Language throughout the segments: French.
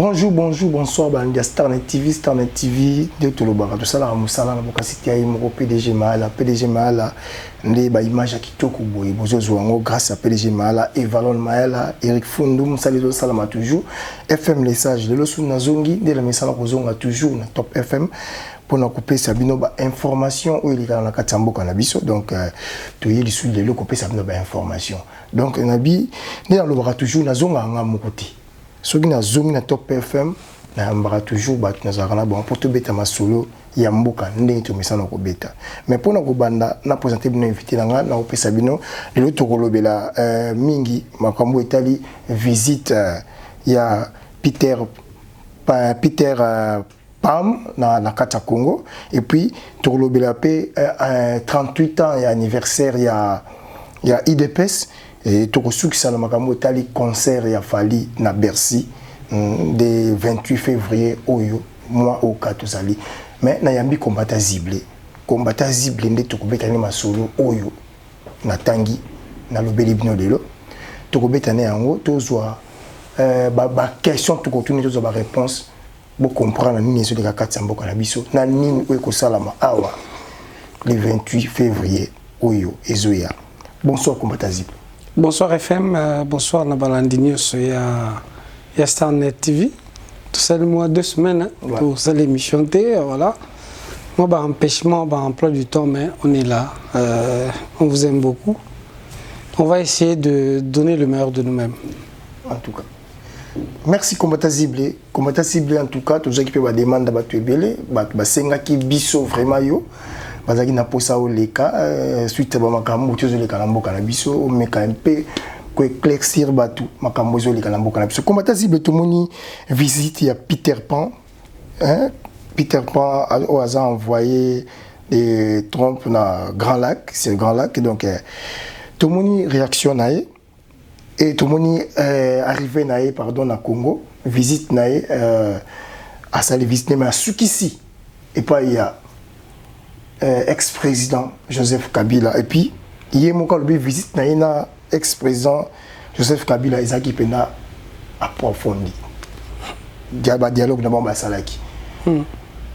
Bonjour, bonjour, bonsoir, Bandia Starnet TV, de tout le bar. Tout ça, la Moussala, la Bokasiti, mon PDG Mala, PDG Mala, les images à Kitoko Boy, Bozo grâce à PDG Mala, Evalon Maela, Eric Fundum, Salido Salama toujours, FM Les Sages, le Losu Nazongi, de la Messala Kozonga toujours, na Top FM. Pour nous couper Sabino information où il est dans la Katambo Canabiso donc tu y es sous les couper Sabino information donc Nabi dans le bras toujours Nazonga Ngamukuti. Ce qui n'a zoomé na Top FM, na mbara toujours battu na zarana bon pour te beta masolo ya mboka ndenge to mesana ko beta. Mais pour na ko banda na présenter bino invité na na opesa bino le to kolobela mingi makambo etali visite ya Peter Pam na Kata Congo et puis to kolobela pe 38 ans et anniversaire ya IDPS. Et tout ce qui s'est passé concert et a fallu na Bercy le 28 février au mois au Katozali mais na yambi combattre ziblé ndé to kobetani masolo oyo na tangi na lobeli bino lelo to kobetani yango tozwa ba question to continuer tozwa ba réponse pour comprendre nini so de ka katsamboka na biso na nini oyo ko salama awa le 28 février oyo ezoya. Bonsoir combattre ziblé. Bonsoir FM, bonsoir Nabalandini il y a Starnet TV. Tout ça le mois 2 semaines pour cette émission voilà. Moi bah empêchement, bah emploi du temps mais on est là. On vous aime beaucoup. On va essayer de donner le meilleur de nous-mêmes. En tout cas. Merci combattant ciblé. Combattant ciblé en tout cas, tous ceux qui peuvent demander à tuer bah senga qui biso vraiment yo. Bazaki na posa o leka suite ba makambo tiozo leka na mboka na biso mais quand même ko éclaircir batu makambo zo leka na mboka na biso comme tazible to moni visite ya Peter Pan Peter Pan a envoyé des trompes na Grand Lac, c'est le Grand Lac donc to moni réaction nae et to moni arrivé nae pardon na Congo visite nae à sa visite mais à Sukisi et pas il y a ex-président Joseph Kabila et puis hier mon collègue visite na ex-président Joseph Kabila Isaki Pena approfondi dialogue na bomba salaki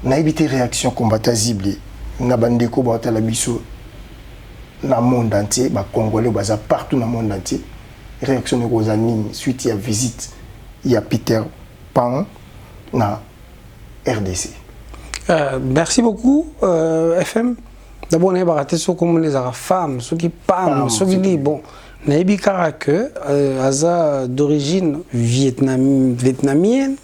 na évité réaction combattant ziblé na bandeko ba la biso na monde entier ba congolais baza partout dans le monde entier réaction de Rosanine suite à visite il y a Peter Pan na RDC. Merci beaucoup FM. D'abord on a baraté sur comment les femmes, ceux qui parlent, ceux qui disent bon, Naïbi Karake, Aza d'origine vietnamienne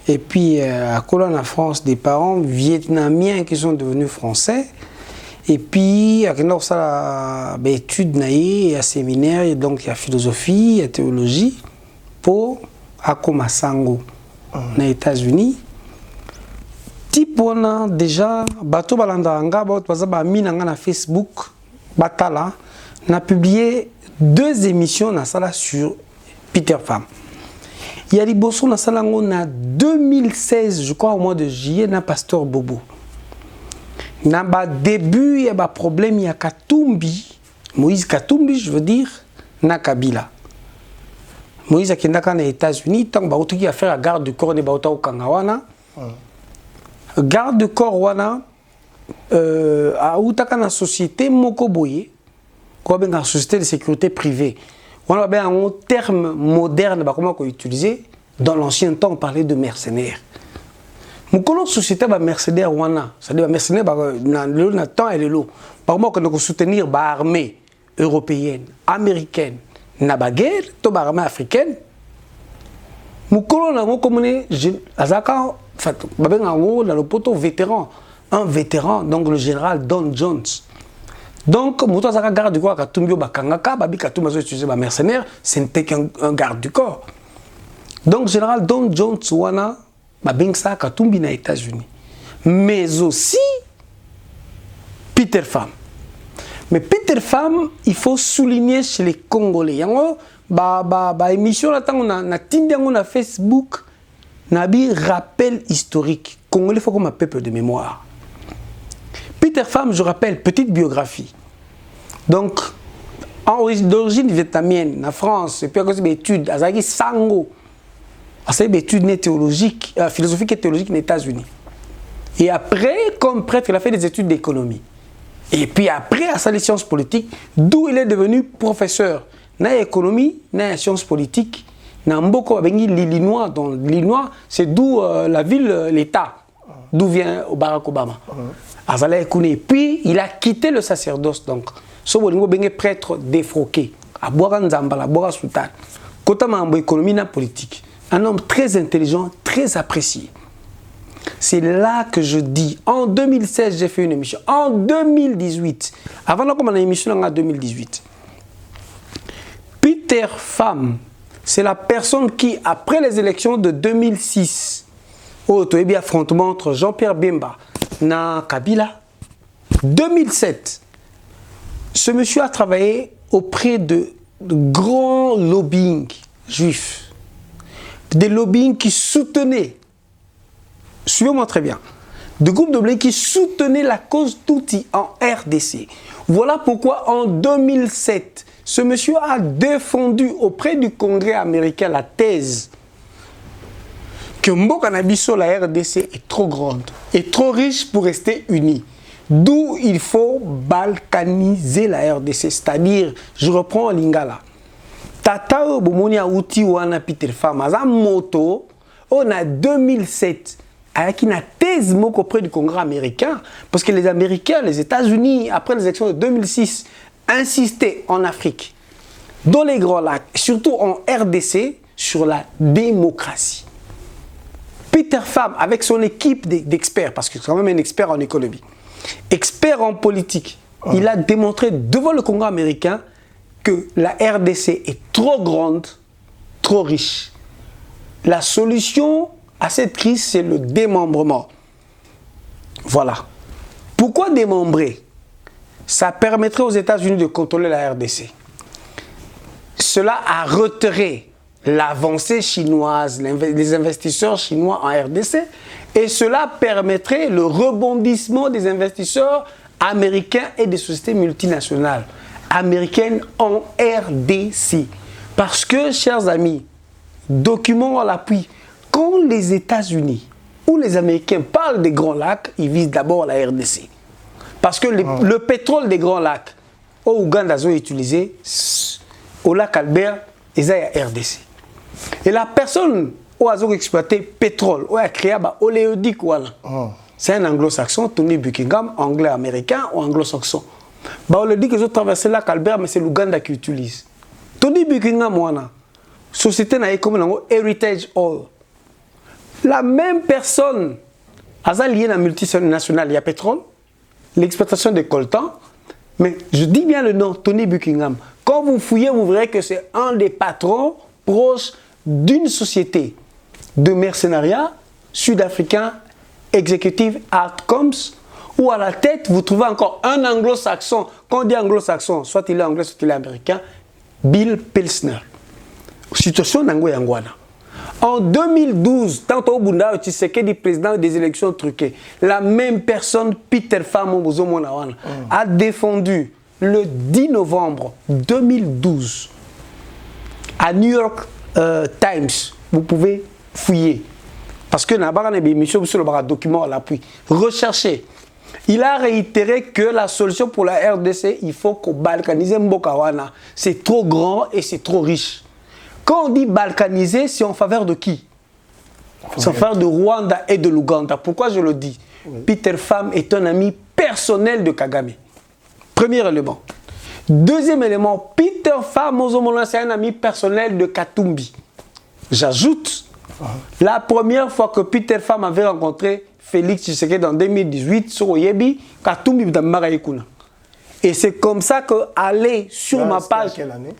et puis à Cologne en France des parents vietnamiens qui sont devenus français et puis à Kenor ça études naïe, à séminaire et donc il y a philosophie, il y a théologie pour Akomasango aux États-Unis. Tipona déjà bato balandanga bato ba minanga na Facebook batala n'a publié 2 émissions na sala sur Peter Pham. Il y a liboso na sala ngona 2016 je crois au mois de juillet na pasteur Bobo. Na ba début il y a ba problème il y a Katumbi, Moïse Katumbi je veux dire na Kabila. Moïse akendaka na États-Unis tant ba otoki a faire la garde du corps ne ba otao kangawana. Garde de corps wana a utaka na société moko boye ko ben na société de sécurité privée wana ben un terme moderne ba comment ko utiliser dans l'ancien temps on parlait de mercenaires mukolo société ba mercenaires wana ça dit ba mercenaires ba na temps et le par moi ko soutenir ba armée européenne américaine na ba guerre to ba armée africaine mukolo na ngoko mone azaka dans le poteau vétéran, un vétéran, donc le général Don Jones. Donc, Mouto Zaka garde du corps, Katumbio Bakangaka, Babi Katumba utilisé par mercenaire, ce n'était qu'un garde du corps. Donc, général Don Jones, Wana, Babingsa Katumbi aux États-Unis. Mais aussi, Peter Pham. Mais Peter Pham, il faut souligner chez les Congolais. Yango, émission, là, on a Tindiango na Facebook. Nabi rappel historique. Congolais faut comme un peuple de mémoire. Peter Pham, je rappelle, petite biographie. Donc, d'origine vietnamienne, en France, et puis à cause de mes études, Azaki Sango, C'est une étude théologique, philosophique et théologique aux États-Unis. Et après, comme prêtre, il a fait des études d'économie. Et puis après, à sa sciences politiques, d'où il est devenu professeur. Dans l'économie, dans les sciences politiques, dans beaucoup l'Illinois. Donc l'Illinois, c'est d'où la ville, l'État, d'où vient Barack Obama. Et puis, il a quitté le sacerdoce. Donc, ce prêtre défroqué, à Boran Zambala, à Boran Sultan. Côté de l'économie et politique. Un homme très intelligent, très apprécié. C'est là que je dis, en 2016, j'ai fait une émission. En 2018, avant de commencer l'émission en 2018, Peter Pham, c'est la personne qui, après les élections de 2006, au affrontement entre Jean-Pierre Bemba et Kabila, 2007, ce monsieur a travaillé auprès de grands lobbying juifs. Des lobbying qui soutenaient, suivez-moi très bien, des groupes de lobbying qui soutenaient la cause Tutsi en RDC. Voilà pourquoi en 2007, ce monsieur a défendu auprès du Congrès américain la thèse que Mbokanabiso, la RDC, est trop grande et trop riche pour rester unie. D'où il faut balkaniser la RDC, c'est-à-dire, je reprends Lingala. Tata Bomoni a outil wana Peter Pham aza moto on a 2007 avec une thèse auprès du Congrès américain parce que les Américains, les États-Unis après les élections de 2006 insistaient en Afrique, dans les Grands Lacs, surtout en RDC sur la démocratie. Peter Pham avec son équipe d'experts parce que c'est quand même un expert en économie, expert en politique, il a démontré devant le Congrès américain que la RDC est trop grande, trop riche. La solution à cette crise, c'est le démembrement. Voilà. Pourquoi démembrer? Ça permettrait aux États-Unis de contrôler la RDC. Cela a retiré l'avancée chinoise, les investisseurs chinois en RDC, et cela permettrait le rebondissement des investisseurs américains et des sociétés multinationales américaine en RDC. Parce que, chers amis, document à l'appui, quand les États-Unis ou les Américains parlent des Grands Lacs, ils visent d'abord la RDC. Parce que le pétrole des Grands Lacs, au Ouganda, est utilisé, au lac Albert, ils sont à RDC. Et la personne qui a exploité pétrole, qui a créé l'oléoduc, c'est un anglo-saxon, Tony Buckingham, anglais-américain ou anglo-saxon. On le dit qu'ils ont traversé le lac Albert, mais c'est l'Ouganda qui utilise. Tony Buckingham, société comme Heritage Oil. La même personne, a lié à la multinationale, il y a pétrole, l'exploitation de coltan, mais je dis bien le nom, Tony Buckingham. Quand vous fouillez, vous verrez que c'est un des patrons proches d'une société de mercenariat sud-africain, Executive Outcomes, où à la tête, vous trouvez encore un anglo-saxon. Quand on dit anglo-saxon, soit il est anglais, soit il est américain, Bill Pilsner. Situation d'Angoyangwana. En 2012, tant au Bunda, Tshisekedi, président des élections truquées, la même personne, Peter Pham, a défendu le 10 novembre 2012 à New York Times. Vous pouvez fouiller. Parce que dans la émission, sur le document à l'appui, recherchez. Il a réitéré que la solution pour la RDC, il faut qu'on balkanise Mbokawana. C'est trop grand et c'est trop riche. Quand on dit balkaniser, c'est en faveur de qui? C'est en faveur de Rwanda et de l'Ouganda. Pourquoi je le dis? Peter Pham est un ami personnel de Kagame. Premier élément. Deuxième élément, Peter Pham, c'est un ami personnel de Katumbi. J'ajoute, la première fois que Peter Pham avait rencontré Félix Tshisekedi en 2018 sur Oyebi, Katumbi dans Maraïkouna. Et c'est comme ça que aller sur ma page. Quelle année?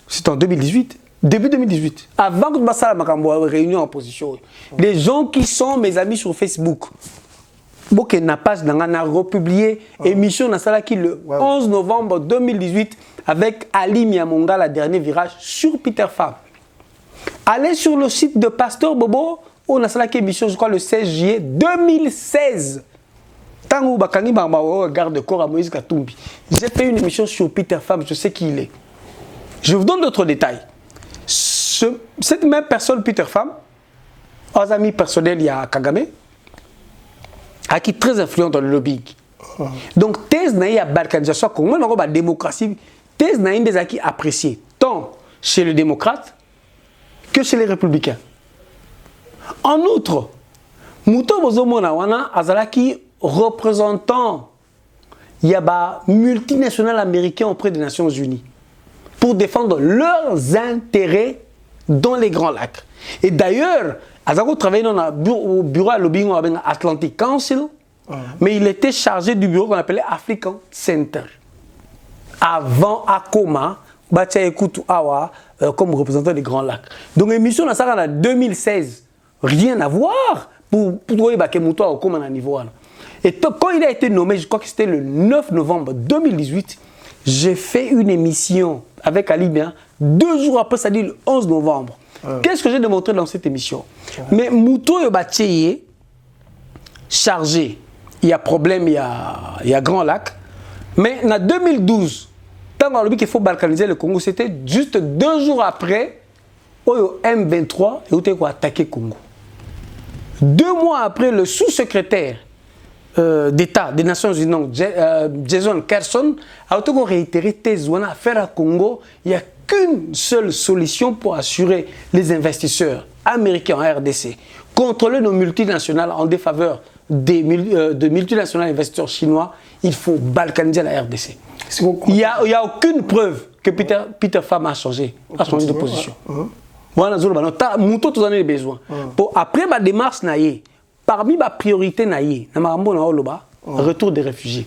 C'est en 2018. Début 2018. Avant que Bassala Makambo réunion en opposition. Les gens qui sont mes amis sur Facebook. Boké na page n'a republié émission dans ça qui le 11 novembre 2018 avec Ali Miamonga, la dernier virage sur Peter Pham. Allez sur le site de Pasteur Bobo, on a ça qui émission je crois le 16 juillet 2016. Tango Bakangi Bamba garde corps à Moïse Katumbi. J'ai fait une émission sur Peter Pham, je sais qui il est. Je vous donne d'autres détails. Cette même personne, Peter Pham, aux amis personnels, il y a Kagame, qui est très influent dans le lobbying. Donc, thèse n'a y a balkanisation, comme on a la démocratie, thèse n'a des acquis appréciés, tant chez les démocrates que chez les républicains. En outre, Mouto Bozomona wana azalaki représentant il y a multinationales américaines auprès des Nations Unies pour défendre leurs intérêts dans les Grands Lacs. Et d'ailleurs, Azako travaillait dans le bureau à lobbying Atlantic Council, mais il était chargé du bureau qu'on appelait African Center. Avant Akoma, Batia Ekutu Awa comme représentant des Grands Lacs. Donc l'émission en 2016, rien à voir pour trouver Bakemouto Akoma à niveau. Et quand il a été nommé, je crois que c'était le 9 novembre 2018, j'ai fait une émission avec Ali Bien 2 jours après, c'est-à-dire le 11 novembre. Qu'est-ce que j'ai démontré dans cette émission? Mais Mouto Yobatcheye, chargé, il y a problème, il y a Grand Lac. Mais en 2012, tant qu'on a dit qu'il faut balkaniser le Congo, c'était juste 2 jours après, le M23 a attaqué le Congo. 2 mois après, le sous-secrétaire d'État des Nations Unies, Jason Carson, a réitéré thèse à faire à Congo. Il n'y a qu'une seule solution pour assurer les investisseurs américains en RDC, contrôler nos multinationales en défaveur de multinationales investisseurs chinois. Il faut balkaniser la RDC. Il n'y a aucune preuve que Peter Pham a changé de position. Voilà, Mouto, tous les besoins. Après ma démarche, parmi ma priorité, retour des réfugiés.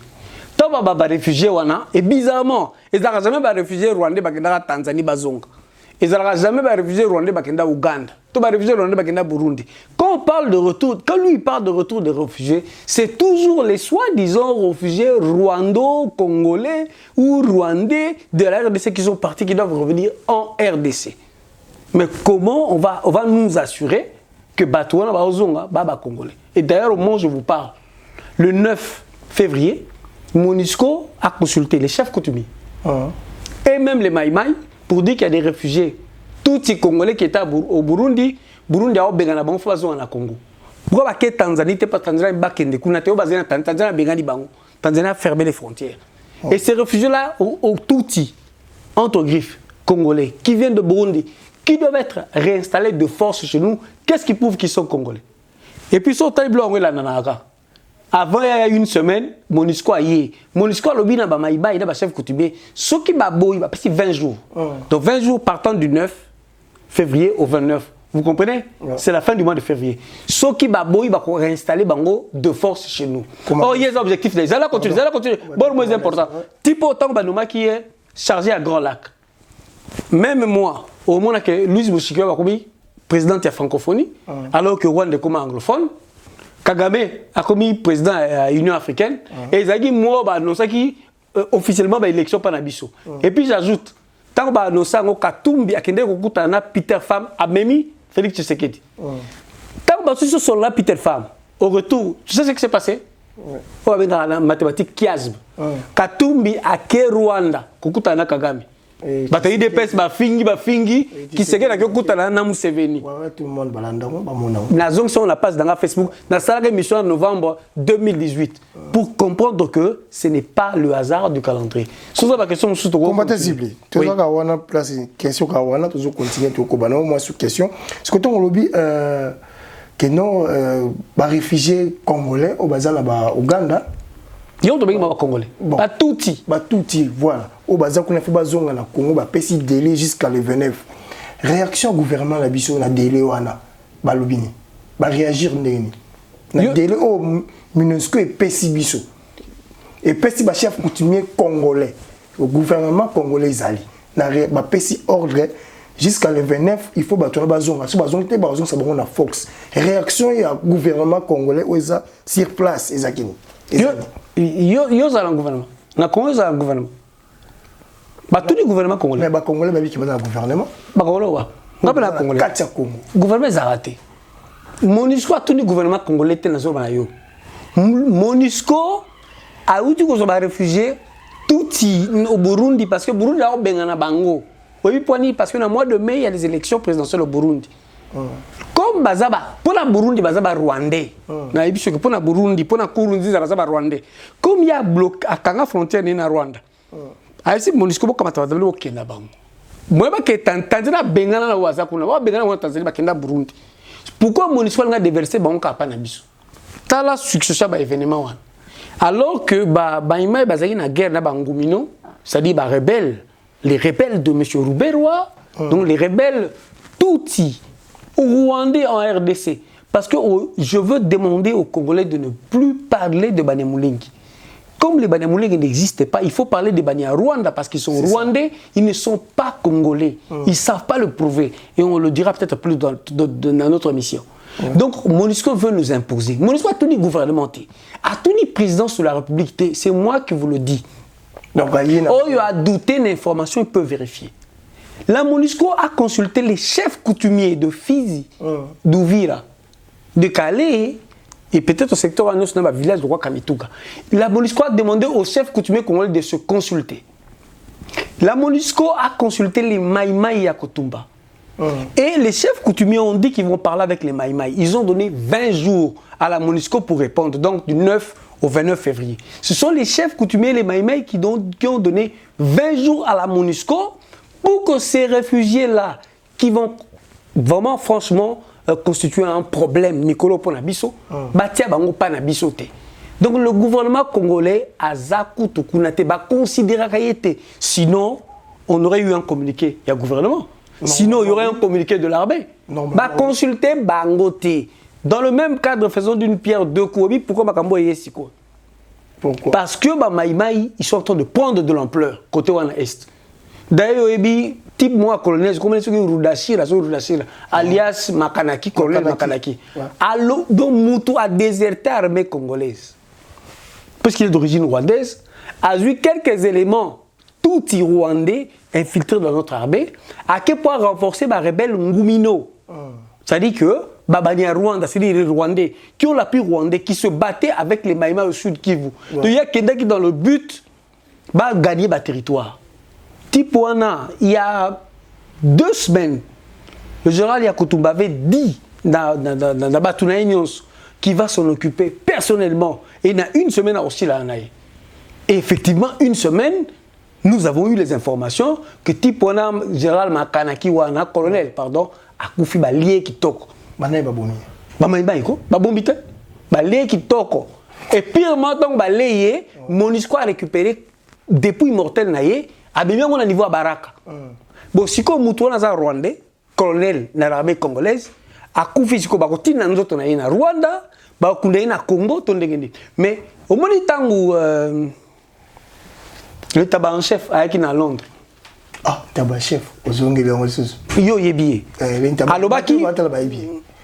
Tant que les réfugiés, et bizarrement, ils n'ont jamais des réfugiés rwandais qui sont Tanzanie. Ils n'ont jamais des réfugiés rwandais qui sont Ouganda. Tous les réfugiés rwandais qui sont Burundi. Quand on parle de retour, quand lui parle de retour des réfugiés, c'est toujours les soi-disant réfugiés rwando-congolais ou rwandais de la RDC qui sont partis, qui doivent revenir en RDC. Mais comment on va nous assurer que Batouana va congolais? Et d'ailleurs, au moment où je vous parle, le 9 février, MONUSCO a consulté les chefs coutumiers et même les Maïmaï pour dire qu'il y a des réfugiés, tous les Congolais qui étaient au Burundi, Burundi a Bengana Bango Fazo en Congo. Pourquoi pas Tanzanie, pas Tanzanie, Bakende, Kunateo Bazena, Tanzanie, Bengani Bango, Tanzanie a fermé les frontières. Et ces réfugiés-là, au Touti, entre griffes, Congolais, qui viennent de Burundi, qui doivent être réinstallés de force chez nous, qu'est-ce qui prouve qu'ils sont Congolais? Et puis, sur le blanc, avant il y a une semaine, MONUSCO a yé. MONUSCO a lobby dans Bamaïba, il a chef coutumier. Ce qui m'a beau, il va passer 20 jours. Donc 20 jours partant du 9 février au 29. Vous comprenez? C'est la fin du mois de février. Ce qui m'a beau, il va réinstaller Bango de force chez nous. Oh, il y a des objectifs. Ils allons continuer. Bon, le moins important. Tipo autant Banouma qui est chargé à Grand Lac. Même moi, au moment que Louis Mouchikio a commis président de la francophonie, alors que Rwanda est comme anglophone, Kagame a commis président de l'Union africaine, et ils ont dit moi, officiellement, l'élection pas Nabiso. Et puis j'ajoute, tant que nous avons Katumbi, Peter Pham, a Memi, Félix Tshisekedi. Tant que nous sommes là, Peter Pham, au retour, tu sais ce qui s'est passé? Dans la mathématique Kiasm. Katumbi a ke Rwanda, Kokutana Kagame. Bataille de pes bafingi qui se gêne à Kokutana na Museveni. Tout le monde balandamo bamona. La zone sur la page dans Facebook, dans la émission en novembre 2018 pour comprendre que ce n'est pas le hasard du calendrier. Sur la question sous comment t'es ciblé? Tu as une place question kawana toujours continuer to kobana moi sur question. Ce que ton lobby que non ba réfugiés congolais au bazala ba Ouganda. Ils ont demandé aux Congolais. Pas tout. Voilà. Au bazar qu'on a fait bazonga na Congo, ba pesi délai jusqu'à le 29. Réaction gouvernement la biso na délai wana. Ba lobini. Ba réagir ndeni. Na délai au MONUSCO et pesi biso. Et pesi ba chef coutumier congolais. Au gouvernement congolais zali. Na ba pesi ordre jusqu'à le 29, il faut battre bazonga. Si bazonga te bazonga ça ba na Fox. Réaction ya gouvernement congolais oza sur place ezakini. Yo za le gouvernement. Na Congo za le gouvernement. Ba tout le gouvernement congolais. Mais ba congolais ba qui va dans le gouvernement. Ba congolais wa. Ngapela congolais. Katia Congo. Gouvernement za raté. MONUSCO a tout le gouvernement congolais te na zo ba yo. MONUSCO a outi ko zo ba réfugiés tout au Burundi parce que Burundi a bengana bango. Oui, parce que dans le mois de mai il y a les élections présidentielles au Burundi. Comme comme bazaba pour la Burundi bazaba rwandais na ebiso que pour la Burundi pour la Kurunzi bazaba rwandais comme il y a bloc à Kanga frontière na Rwanda si MONUSCO comme ta bazaba okenda bango moi ba ke Tanzania bengana na waza kuna ba bengana na Tanzania ba kenda Burundi pourquoi MONUSCO nga déverser bango kapa na biso tala succession ba événement wana alors que ba ima bazaki na guerre na bangumino c'est-à-dire ba rebelles les rebelles de monsieur Rouberois donc les rebelles Tutsi Rwandais en RDC. Parce que je veux demander aux Congolais de ne plus parler de Banyamulenge. Comme les Banyamulenge n'existent pas, il faut parler des Banyarwanda parce qu'ils sont Rwandais, ils ne sont pas Congolais. Ils ne savent pas le prouver. Et on le dira peut-être plus dans notre émission. Donc, MONUSCO veut nous imposer. MONUSCO a tout dit gouvernementé. A tout dit président de la République. C'est moi qui vous le dis. Donc, il a douté l'information, il peut vérifier. La MONUSCO a consulté les chefs coutumiers de Fizi, d'Ouvira, de Calais et peut-être au secteur à dans le village de Roi-Kamituga. La MONUSCO a demandé aux chefs coutumiers congolais de se consulter. La MONUSCO a consulté les Maïmaï à Kotumba. Et les chefs coutumiers ont dit qu'ils vont parler avec les Maïmaï. Ils ont donné 20 jours à la MONUSCO pour répondre, donc du 9 au 29 février. Ce sont les chefs coutumiers, les Maïmaï, qui ont donné 20 jours à la MONUSCO pour que ces réfugiés-là, qui vont vraiment, franchement, constituer un problème, Nicolo Ponabiso, Batia Bango Panabiso. Donc le gouvernement congolais a Zaku Tukunate, va considérer qu'il était. Sinon, on aurait eu un communiqué. Il y a gouvernement. Sinon, il y aurait un communiqué de l'armée. Va consulter Bangote. Dans le même cadre, faisons d'une pierre deux coups. Pourquoi Makambo est ici? Pourquoi? Parce que Maïmaï, ils sont en train de prendre de l'ampleur côté Wana Est. D'ailleurs, type moi colonel, comme les Rudashira, alias Makanaki, colonel Makanaki. Alors, donc Moutou a déserté l'armée congolaise. Parce qu'il est d'origine rwandaise, a eu quelques éléments tout rwandais infiltrés dans notre armée, à quel point renforcer les rebelles Ngumino. C'est-à-dire que Babania Rwanda, c'est-à-dire les Rwandais, qui ont l'appui rwandais, qui se battaient avec les Maïma au sud Kivu. Donc il y a quelqu'un qui, dans le but, va gagner le territoire. Tipouana, il y a 2 semaines, le général Yakutumba avait dit dans qu'il va s'en occuper personnellement. Et il y a une semaine aussi là. Et effectivement, une semaine, nous avons eu les informations que Tipouana, général Makanaki, Wana, colonel, pardon, a confié lié qui toque. Et pire, donc, MONUSCO a récupéré depuis mortel naïe. Abimia mon niveau à Baraka. Bon, si comme Moutoua na Rwandais, colonel na l'armée congolaise, a koufi siko bakoti na nzoto na ina Rwanda, ba kunde na Congo to ndengeni. Mais au moni tangu le tabac en chef a na Londres. Ah, tabac chef, ozongi le ngolisus. Yo yebié. Alobaki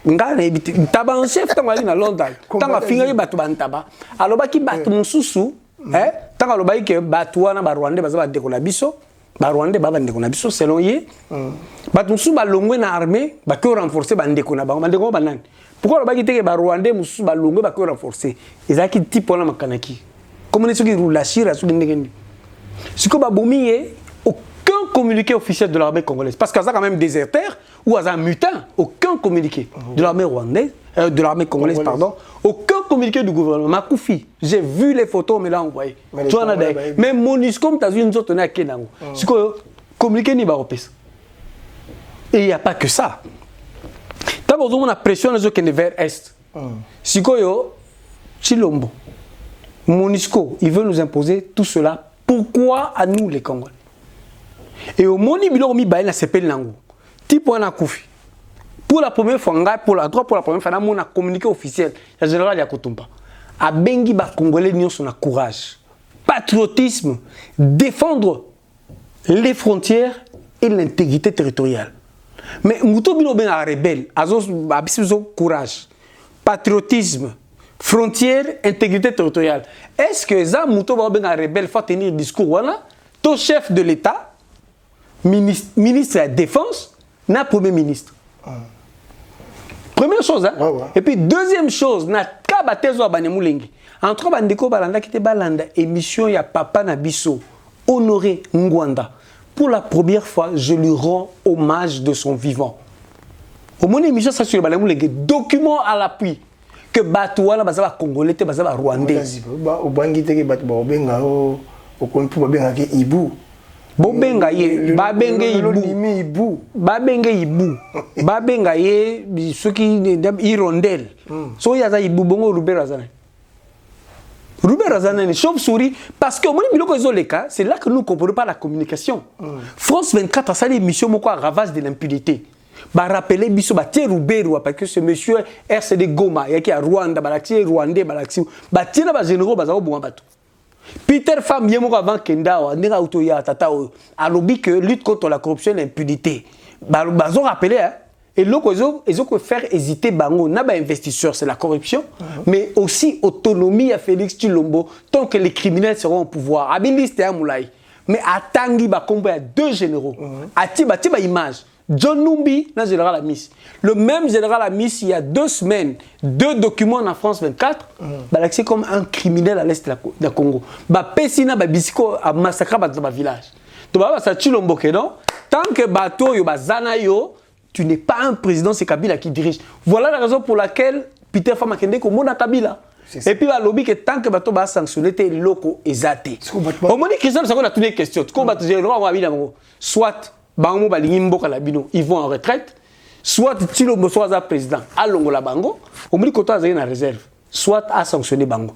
nga na ebiti tabac en chef tangu ali na Londres. Tangu fingali batu bantaba. Alobaki batu mususu tant que le que Batouana Barwande bazaba dekona biso Barwande baba ndekona biso selon ye batunsu balongwe na armée ba que renforcer ba ndekona ba ndeko banane pourquoi le baki te Barwande musu balongwe ba que renforcer ezaki type wana makanaki comme les qui roule la chira sur ndengeni siko ba bomiye aucun communiqué officiel de l'armée congolaise parce que ça quand même déserteur ou un mutin aucun communiqué de l'armée rwandaise de l'armée congolaise pardon aucun communiqué du gouvernement Makoufi j'ai vu les photos mais là envoyé mais MONUSCO t'as une autre na kenango siko communiqué ni ba opes et il y a pas que ça d'abord on a pression les autres vers est siko yo Chilombo MONUSCO il veut nous imposer tout cela pourquoi à nous les Congolais et au moni bilo mi ba na sepel nango type wana Koufi pour la première fois pour la première fois on a communiqué officiel le général Yakutumba a bengi ba Congolais ni son courage patriotisme défendre les frontières et l'intégrité territoriale mais muto bino ben rebelle azos abiso courage patriotisme frontières intégrité territoriale est-ce que ça muto ben rebelle faut tenir discours voilà ton chef de l'état ministre de la défense na premier ministre première chose, hein? Et puis deuxième chose, na kabatezo abanemulengi. Entre bandeko balanda kite balanda émission ya Papa Nabiso, Honoré Ngwanda. Pour la première fois, je lui rends hommage de son vivant. Au moins émission ça sur les documents à l'appui que Batouana bazaba congolais te bazaba rwandais. Au bangi te que Batouba benga au konpu benga ke Ibu. Bobenga ye babenge Ibu. Babenge Ibu. Babenga ye ceux qui hirondelle. So yaza Ibu bongo Rubero azana. Rubero azana ni chauve-souris parce que au moins biloko ezoleka, c'est là que nous comprenons pas la communication. France 24 a ça l'émission moko ravage de l'impunité. Ba rappeler biso ba tie Rubero parce que ce monsieur RCD Goma yaki à Rwanda balaxi rwandais balaxi ba tie na ba généraux bazao bonga bato. Peter Pham yemoko avant Kendawa ndinga auto ya tata alobi que lutte contre la corruption et l'impunité. Bazo rappeler hein et loko ils ont faire hésiter bango na ba investisseurs c'est la corruption mais aussi autonomie à Félix Tshilombo tant que les criminels seront au pouvoir. Abiliste ya Moulay mais atangi ba kombo ya deux généraux. Atiba tiba image John Numbi, le général Amis. Le même général Amis, il y a 2 semaines, 2 documents en France 24, c'est comme un criminel à l'est du Congo. Pessina, Bisiko a massacré dans village. Donc, ça Tshilombo, non? Tant que bateau, yo, tu n'es pas un président, c'est Kabila qui dirige. Voilà la raison pour laquelle Peter Pham a dit que mon Kabila. Et puis, il lobby que tant que bateau va sanctionner, t'es loco et zaté. Au moins, Christian, ça a toutes les questions. Soit. Bango balingi mboka la bino ils vont en retraite soit Tshilombo soit président alongo la bango au moins côté azali na réserve soit à sanctionner bango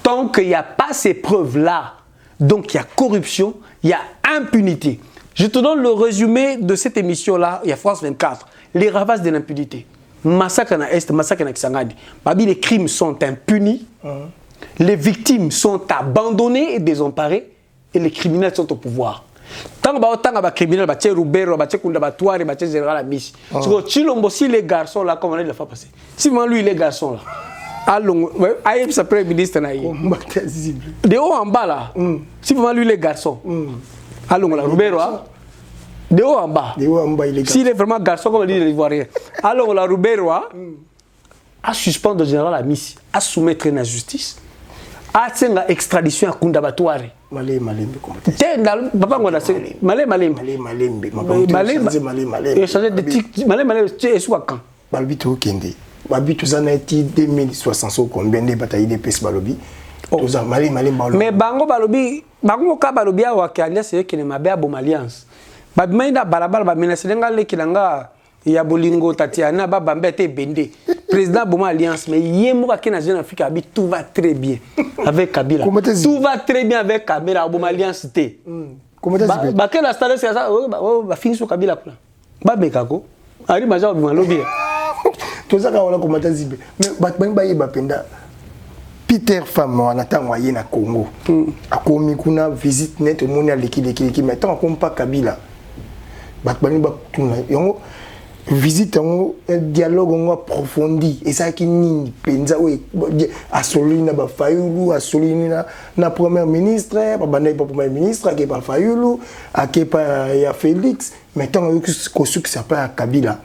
tant qu'il y a pas ces preuves là donc il y a corruption il y a impunité. Je te donne le résumé de cette émission là il y a France 24 les ravages de l'impunité massacre na est massacre na Kisangani babi les crimes sont impunis les victimes sont abandonnées et désemparées et les criminels sont au pouvoir. Tant que les criminels, les Rubero, les Kundabatoires, les général Amis. Tshilombo, si les garçons là, comment il a fait passer? Si lui, les garçons là, allons, aïe, ça premier ministre là. De haut en bas là, si vraiment lui les garçons, allons là, Rubero, de haut en bas. S'il est vraiment garçon, comme dit les Ivoiriens, allons là, Rubero, à suspendre le général Amis, à soumettre la justice, à faire extradition à Kundabatoire. Malé papa ngona malé et changer de tic malé et soit quand balbi to kende balbi to zana ti 2060 combien de batailles de pes balobi to za malé mais bango balobi bango ka balobi awa ki alliance yeke ne mabe abo alliance babimenda balabala ba menacer ngale kilanga ya bolingo tatiana ba bambete bende président Boma Alliance mais yemo ka na jeune Afrique abi tout va très bien avec Kabila tout va très bien avec Kabila Boma Alliance té comment t'as dit ba que la stade c'est ça ba finir sur Kabila là ba bekako ari maja obima lobby to ça ka wala comment t'as dit mais ba yeba penda Peter Pham wana tango ye na Congo akomi kuna visite net moni aleki mais tant comme pas Kabila ba tuna yongo visite un dialogue approfondi et ça qui ni penza oui à Solina ba Fayulu à Solina na premier ministre pas premier ministre qui pas Fayulu à qui pas ya Félix maintenant que ce qui s'appelle Kabila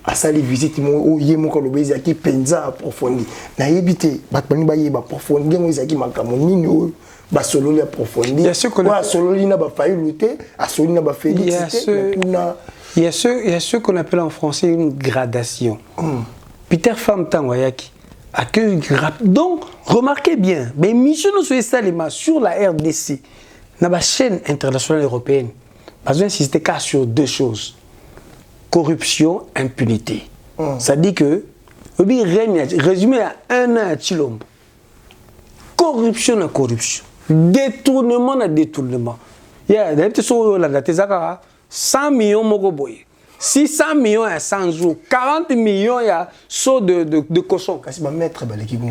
à ça les visites mo yemo ko lo bezi qui penza approfondi na yebité ba ba yeba approfondi ngo izaki makamo nini o ba Solina approfondi wa Solina ba Fayulu te à Solina ba Félix te kuna. Il y a ce qu'on appelle en français une gradation. Peter Pham Tangwayaki accueille donc remarquez bien, mais mission sur la RDC, dans la chaîne internationale européenne, pas insister qu'à sur 2 choses corruption, impunité. Ça dit que résumé à un an à Tshilombo, corruption na corruption, détournement na détournement. Il y a des petits choses là, 100 millions mogoboy, 600 millions à 100 jours, 40 millions il y a saut de cochon.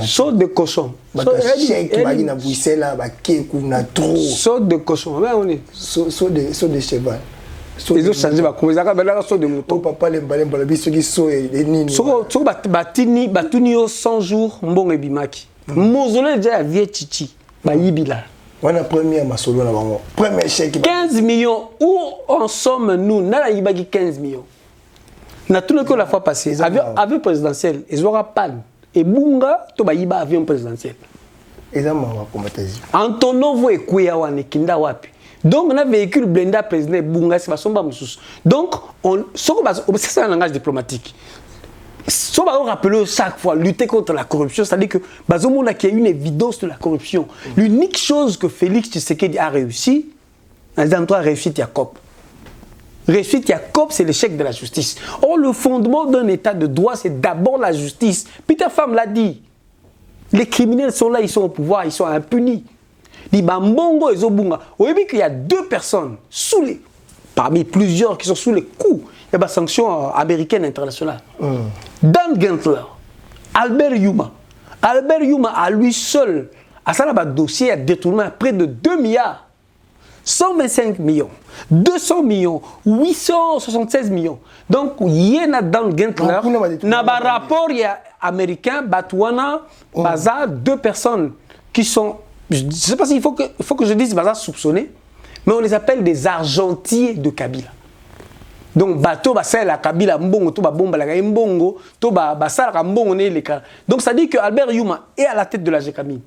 Saut de cochon. Saut de cochon. Saut de cheval. Ils ont changé ma conversation, saut de moto. Papa les balles qui qui saut et nini. Saut batuni 100 jours mbongo ebimaki. Mozole déjà vieux chichi. Ba yibila. On a premier masolo na bango. Premier chèque 15 millions où en sommes nous na yibaki 15 millions. Na tout le que la fois passée avion présidentiel ils aura panne et bunga to ba yiba avion présidentiel. Ezama komatazi. Antonovo ekuya wane kinda wapi. Donc on a véhicule blindé président bunga c'est basomba mususu. Donc on c'est un langage diplomatique. Ça va rappeler chaque fois, lutter contre la corruption, c'est-à-dire que Bazoum a qu'il y a une évidence de la corruption. L'unique chose que Félix Tshisekedi a réussi, dans toi, réussite Jacob. Réussite Jacob, c'est l'échec de la justice. Or, le fondement d'un état de droit, c'est d'abord la justice. Peter Pham l'a dit. Les criminels sont là, ils sont au pouvoir, ils sont impunis. Il dit, Bambongo et Zobunga. Vous voyez qu'il y a 2 personnes parmi plusieurs qui sont sous les coups. Il y a des sanctions américaines internationales. Dan Gentler, Albert Yuma. Albert Yuma, à lui seul, à ça, un dossier a détourné à près de 2 milliards. 125 millions, 200 millions, 876 millions. Donc, il y a Dan Gentler, dans le rapport américain, Batouana, Baza, 2 personnes qui sont, je ne sais pas s'il faut que je dise Baza soupçonnées, mais on les appelle des argentiers de Kabila. Donc, bateau, la Kabila, mbongo, to ba bomba la mbongo, to ba sala mbongo ne le cas. Donc, ça dit que Albert Yuma est à la tête de la GECAMIN.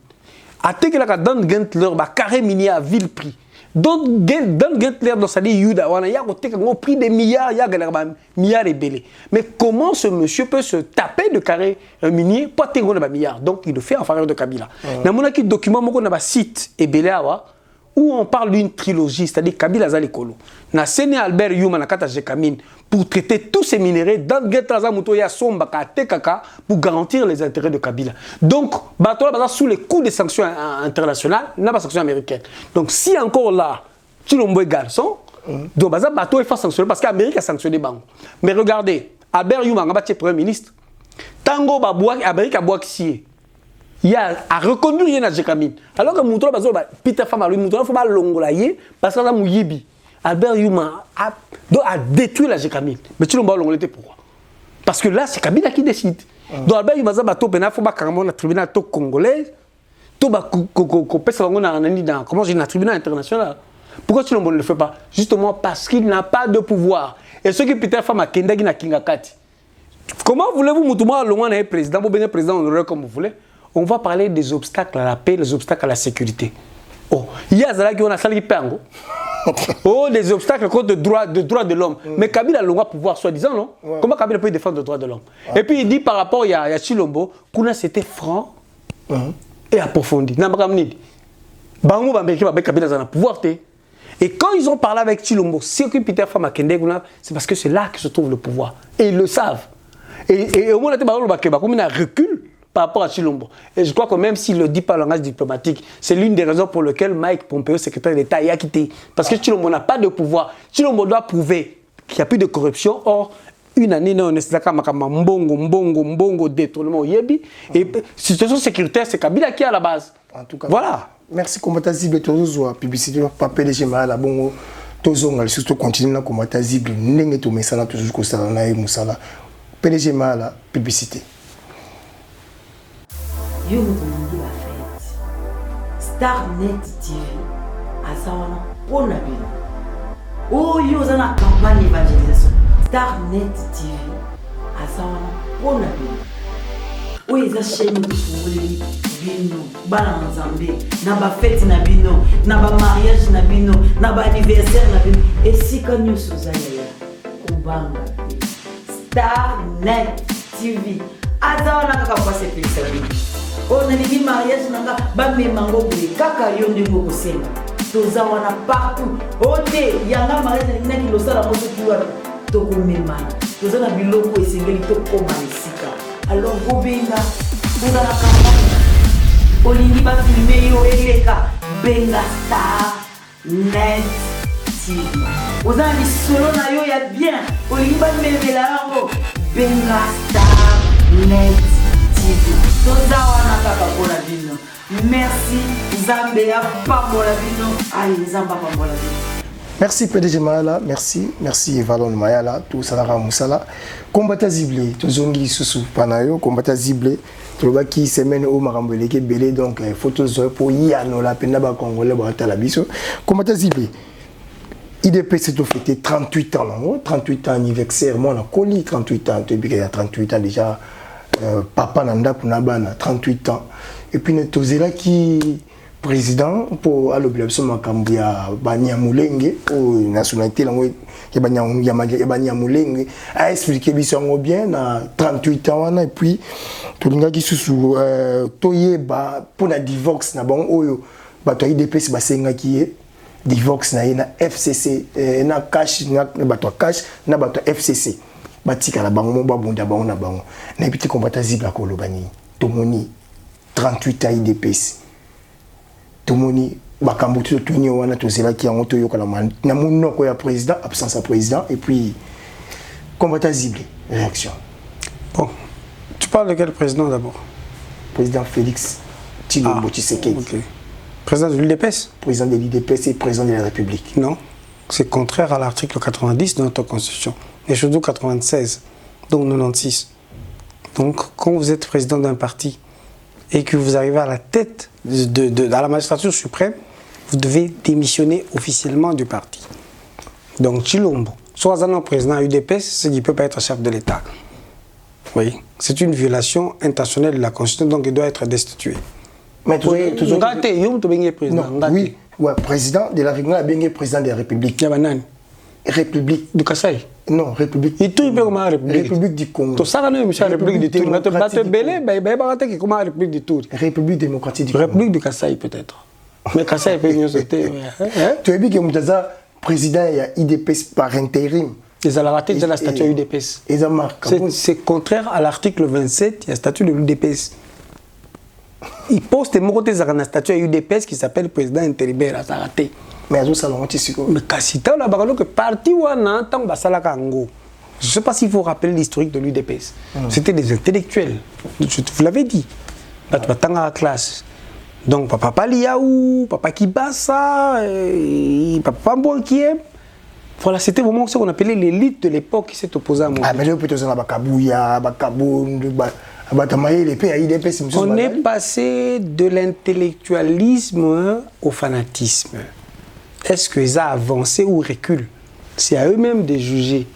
A te que la Dan Gentler, ba carré minier à vil prix. Donc, Dan Gentler, dans sa dit Yuda, il y a un prix des milliards, il y a un milliard et belé. Mais comment ce monsieur peut se taper de carré minier pour avoir un milliard? Donc, il le fait en faveur de Kabila. Dans mon document, on a un site et belé où on parle d'une trilogie, c'est-à-dire Kabila Zalikolo. Na Séné Albert Yuma na kata GECAMIN pour traiter tous ces minéraux dans Getaza Mutoya Somba Tekaka pour garantir les intérêts de Kabila. Donc, Batola sous les coups des sanctions internationales, n'a pas sanctions américaines. Donc, si encore là, tu l'envoies garçon, donc Bato est sanctionné parce qu'Amérique a sanctionné Bango. Mais regardez, Albert Yuma n'a pas été Premier ministre. Tango Babouak, Amérique a boixié. Il a reconnu rien à GECAMIN. Alors que Moutola Peter Pham, Moutola faut pas l'ongolayer parce qu'il a mouyibi. Albert Yuma a détruit la GECAMIN. Mais tu l'as l'ongolais pourquoi? Parce que là, c'est Kabila qui décide. Donc Albert Yuma a bateau il faut pas carrément le tribunal congolais. Comment j'ai un tribunal international? Pourquoi tu ne le fais pas? Justement parce qu'il n'a pas de pouvoir. Et ce que Peter Pham a kendagi na kingakati. Comment voulez-vous Moutouma loin un président, vous venez président honoraire comme vous voulez? On va parler des obstacles à la paix, les obstacles à la sécurité. Oh, il y a ça qui on a sali pengo. Oh, des obstacles contre le droit de l'homme. Mais Kabila a le droit de pouvoir, soi-disant, non? Comment Kabila peut défendre le droit de l'homme? Et puis il dit par rapport à Chilombo, Kuna c'était franc et approfondi. Bango Kabila a un pouvoir. Et quand ils ont parlé avec Chilombo, c'est que Peter Pham a Kendeguna, c'est parce que c'est là que se trouve le pouvoir. Et ils le savent. Et au moins, il y a un recul par rapport à Chilombo. Et je crois que même s'il ne le dit pas en langage diplomatique, c'est l'une des raisons pour lesquelles Mike Pompeo, secrétaire d'État, a quitté. Parce que Chilombo n'a pas de pouvoir. Chilombo doit prouver qu'il n'y a plus de corruption. Or, une année, on est mbongo, détournement, yebi. Et situation sécuritaire, c'est Kabila qui est à la base. En tout cas, voilà. Merci, combattant Zible, toujours publicité, pas PDG Mahala, bongo, toujours, surtout continuer à combattre Zible, n'est tout, mais ça n'a toujours que ça, Moussala. PDG Mahala, publicité. Yo moto la fête. Starnet TV azawana pona bino. Oh yo zana campagne d'évangélisation. Starnet TV azawana pona bino. Oui, za chaîne de foulé bino, bana nzambe, na ba fête na bino, na ba mariage na bino, na ba anniversaire na bino. Et si quand nous sommes allés kubanga Starnet TV azawana kaka passer pesa bino. On a dit mariage nanga ba memango boye kaka yo ndenge kosenga toza wana partout ote yanga mariage na ki losala moto kiwa to ko memana toza na biloko esengeli to koma esika alors gobenga toza na campagne olingi ba filmer yo eleka benga Starnet TV oza ni solo na yo ya bien olingi ba memela yango benga Starnet TV. Merci Zambia Pambola Bino. Allez Zamba Pambola Bino. Merci PDG Mahala, merci Valon Mayala, tout ça la Moussala. Combattant Ziblé, tout zongi sous panayo, combattant Ziblé, tout le qui semaine au Marambelé qui belé donc photos pour Yano la penaba congolais pour la biso. Combattant Ziblé. IDP s'est fêté 38 ans, non? 38 ans anniversaire, moi on a connu 38 ans, il y a 38 ans déjà. Papa Nanda Punabana, 38 ans. Et puis, nous là qui président pour l'obligation makambu ya Banyamulenge ou nationalité lango ya Banyamulenge a expliqué biso bien na 38 ans wana et puis tolinga ki susu toyeba pour la divorce na bon oyo bato IDPS basenga ki divorce na na FCC na cash na bato cash na bato FCC batika la bango babunda bango na bango na petit combattant zibla kolobani tomoni 38 ans IDPS tomoni bakambu to tuni wana tozela ki yango to yoka na monoko ya président absence à président et puis combattant ziblé réaction. Bon, tu parles de quel président d'abord? Président Félix Tshilombo Tshisekedi. Okay. Président de l'UDPS? Président de l'UDPS et président de la République. Non, c'est contraire à l'article 90 de notre constitution et surtout 96 donc 96. Donc quand vous êtes président d'un parti et que vous arrivez à la tête à la magistrature suprême, vous devez démissionner officiellement du parti. Donc Tshilombo, soit un président UDPS, c'est qu'il ne peut pas être chef de l'État. Oui, c'est une violation intentionnelle de la Constitution, donc il doit être destitué. Mais toujours président. Oui, ouais, président de la République, bien président de la République. République du Kasaï. Non, République. Et tout comment République. République du Congo. Tout ça, non, monsieur, République du Tour. Mais comment République du Tour? République démocratique du Congo. République du Kasaï peut-être. Mais Kasaï peut venir sauter. Tu as vu que Moutaza, président, il y a IDPS par intérim. Ils ont raté de la statut UDPS. C'est contraire à l'article 27, il y a le statut de l'UDPS. Il pose des mots de la statut UDPS qui s'appelle président intérimaire. Ça a raté. Mais à ça, on mais Kassita, on a que parti ou un temps, je ne sais pas s'il faut rappeler l'historique de l'UDPS. C'était des intellectuels. Vous l'avez dit. Dans la classe. Donc, papa Paliaou, papa Kibasa, papa Mbouakiem. Voilà, c'était vraiment ce qu'on appelait l'élite de l'époque qui s'est opposée à moi. Ah, mais là, plutôt, ça Bakabouya, Bakaboun, on est passé de l'intellectualisme au fanatisme. Est-ce qu'ils ont avancé ou reculent? C'est à eux-mêmes de juger.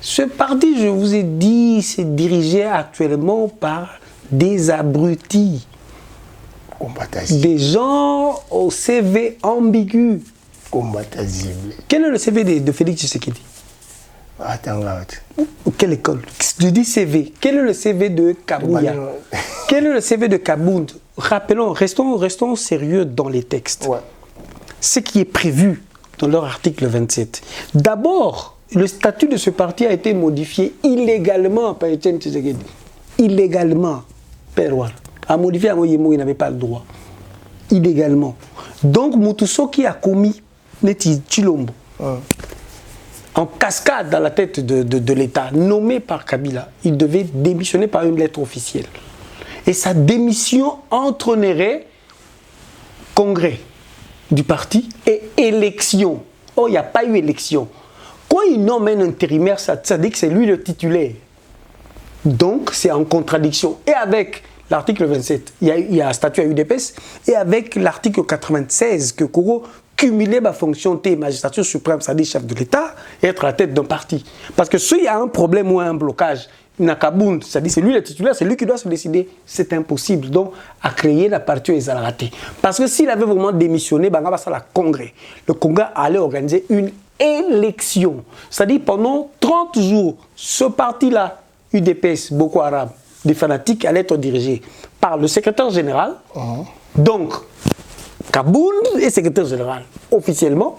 Ce parti, je vous ai dit, c'est dirigé actuellement par des abrutis. Des gens au CV ambigu. Quel est le CV de Félix Tshisekedi? Attends. Quelle école? Je dis CV. Quel est le CV de Kabouya? Quel est le CV de Kabound? Rappelons, restons sérieux dans les textes. Ouais. Ce qui est prévu dans leur article 27. D'abord, le statut de ce parti a été modifié illégalement par Etienne Tshisekedi. Illégalement. Perwar. A modifié à Moyemo, il n'avait pas le droit. Illégalement. Donc, Moutousso qui a commis Neti Tshilombo. En cascade dans la tête de l'État, nommé par Kabila, il devait démissionner par une lettre officielle. Et sa démission entraînerait congrès du parti et élection. Oh, il n'y a pas eu élection. Quand il nomme un intérimaire, ça dit que c'est lui le titulaire. Donc, c'est en contradiction. Et avec l'article 27, il y a un statut à UDPS, et avec l'article 96, que Koro cumuler ma fonction de magistrature suprême, c'est-à-dire chef de l'État, et être à la tête d'un parti. Parce que s'il y a un problème ou un blocage, Nakabound, c'est-à-dire c'est lui le titulaire, c'est lui qui doit se décider, c'est impossible. Donc, à créer la partie, ils allaient rater. Parce que s'il avait vraiment démissionné, ben, on va faire le congrès. Le congrès allait organiser une élection. C'est-à-dire pendant 30 jours, ce parti-là, UDPS, Boko Haram, des fanatiques, allait être dirigé par le secrétaire général. Donc, Kabound est secrétaire général officiellement.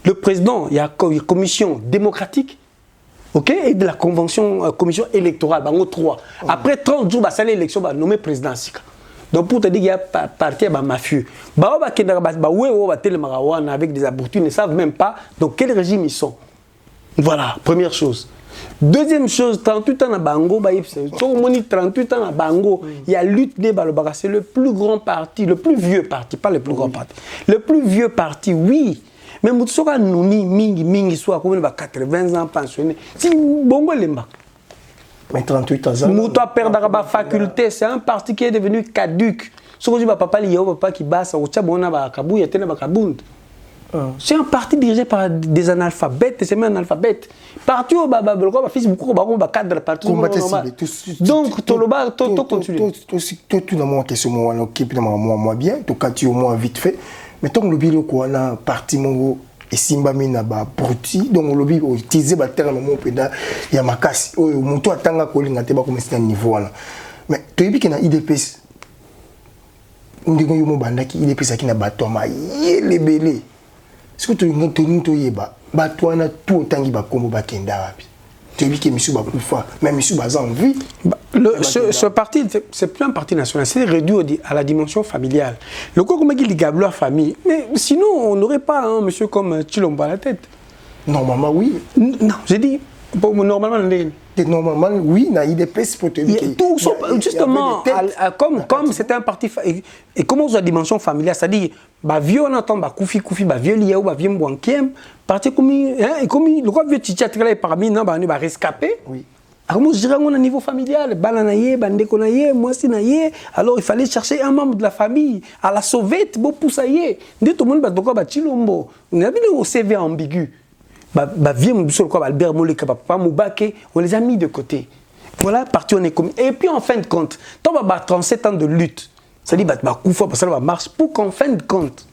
Le président, il y a une commission démocratique, ok, et de la commission électorale, bango 3. Après 30 jours, ça l'élection, va nommer président. Donc pour te dire qu'il y a parti mafieux. Avec des abrutis, ils ne savent même pas dans quel régime ils sont. Voilà, première chose. Deuxième chose, 38 ans à Bango, 38 ans à Bango, il y a lutte des Balobara, c'est le plus grand parti, le plus vieux parti, pas le plus grand parti. Le plus vieux parti, oui. Mais Moutsoka Nouni, Mingi, soit comme 80 ans pensionné. Si Bongo Lemba. Mais 38 ans. Moutoua perdra faculté, c'est un parti qui est devenu caduc. Ce que je dis, papa, il y a papa qui basse, au Tchabona, Kabou, il y a Kabound. C'est un parti dirigé par des analphabètes, des semi-analphabètes. Parti au Facebook, cadre partout. Donc, tout continue. Tout dans mon question, moi bien, tout cas, tu au moins vite fait. Mais tant que le bilo, quoi, là, parti, mon et simba mina ba bruti donc le bilo, utiliser ba terme mon pédal, il y a ma casse, mon toit tanga kolinga te ba comme c'est un niveau là. Mais tu es bien qu'il y a IDPS. Ndigo yumo bandaki IDPS qui na bateau ma yelebele. Ce que tu as bateau na tout tangi ba kombo ba kenda wapi. Tu dis que monsieur ba kufa, même monsieur ba en vie. Ce parti, c'est plus un parti national, c'est réduit à la dimension familiale. Le coup comme il gable la famille, mais sinon on n'aurait pas un monsieur comme Chilombo à la tête. Normalement oui. Non, j'ai dit normalement oui, na IDPS pour te dire tout justement comme c'était un parti et comment la dimension familiale, c'est-à-dire bah vieux on entend bah koufi bah vieux lié ou bah vieux mbouankiem parti comme le quoi vieux titi a travaillé parmi non bah on va rescapé. Oui. Alors moi je dirais on a niveau familial, balanaye, bandeko naye, moi si naye, alors il fallait chercher un membre de la famille à la sauver, beau poussaye. Dès tout le monde bah donc bah Chilombo, on a vu le CV ambigu. Albert Moleka, Papa Moubake, on les a mis de côté. Voilà, parti on est comme. Et puis en fin de compte, tant on va 37 ans de lutte, ça dit ça va marche pour qu'en fin de compte,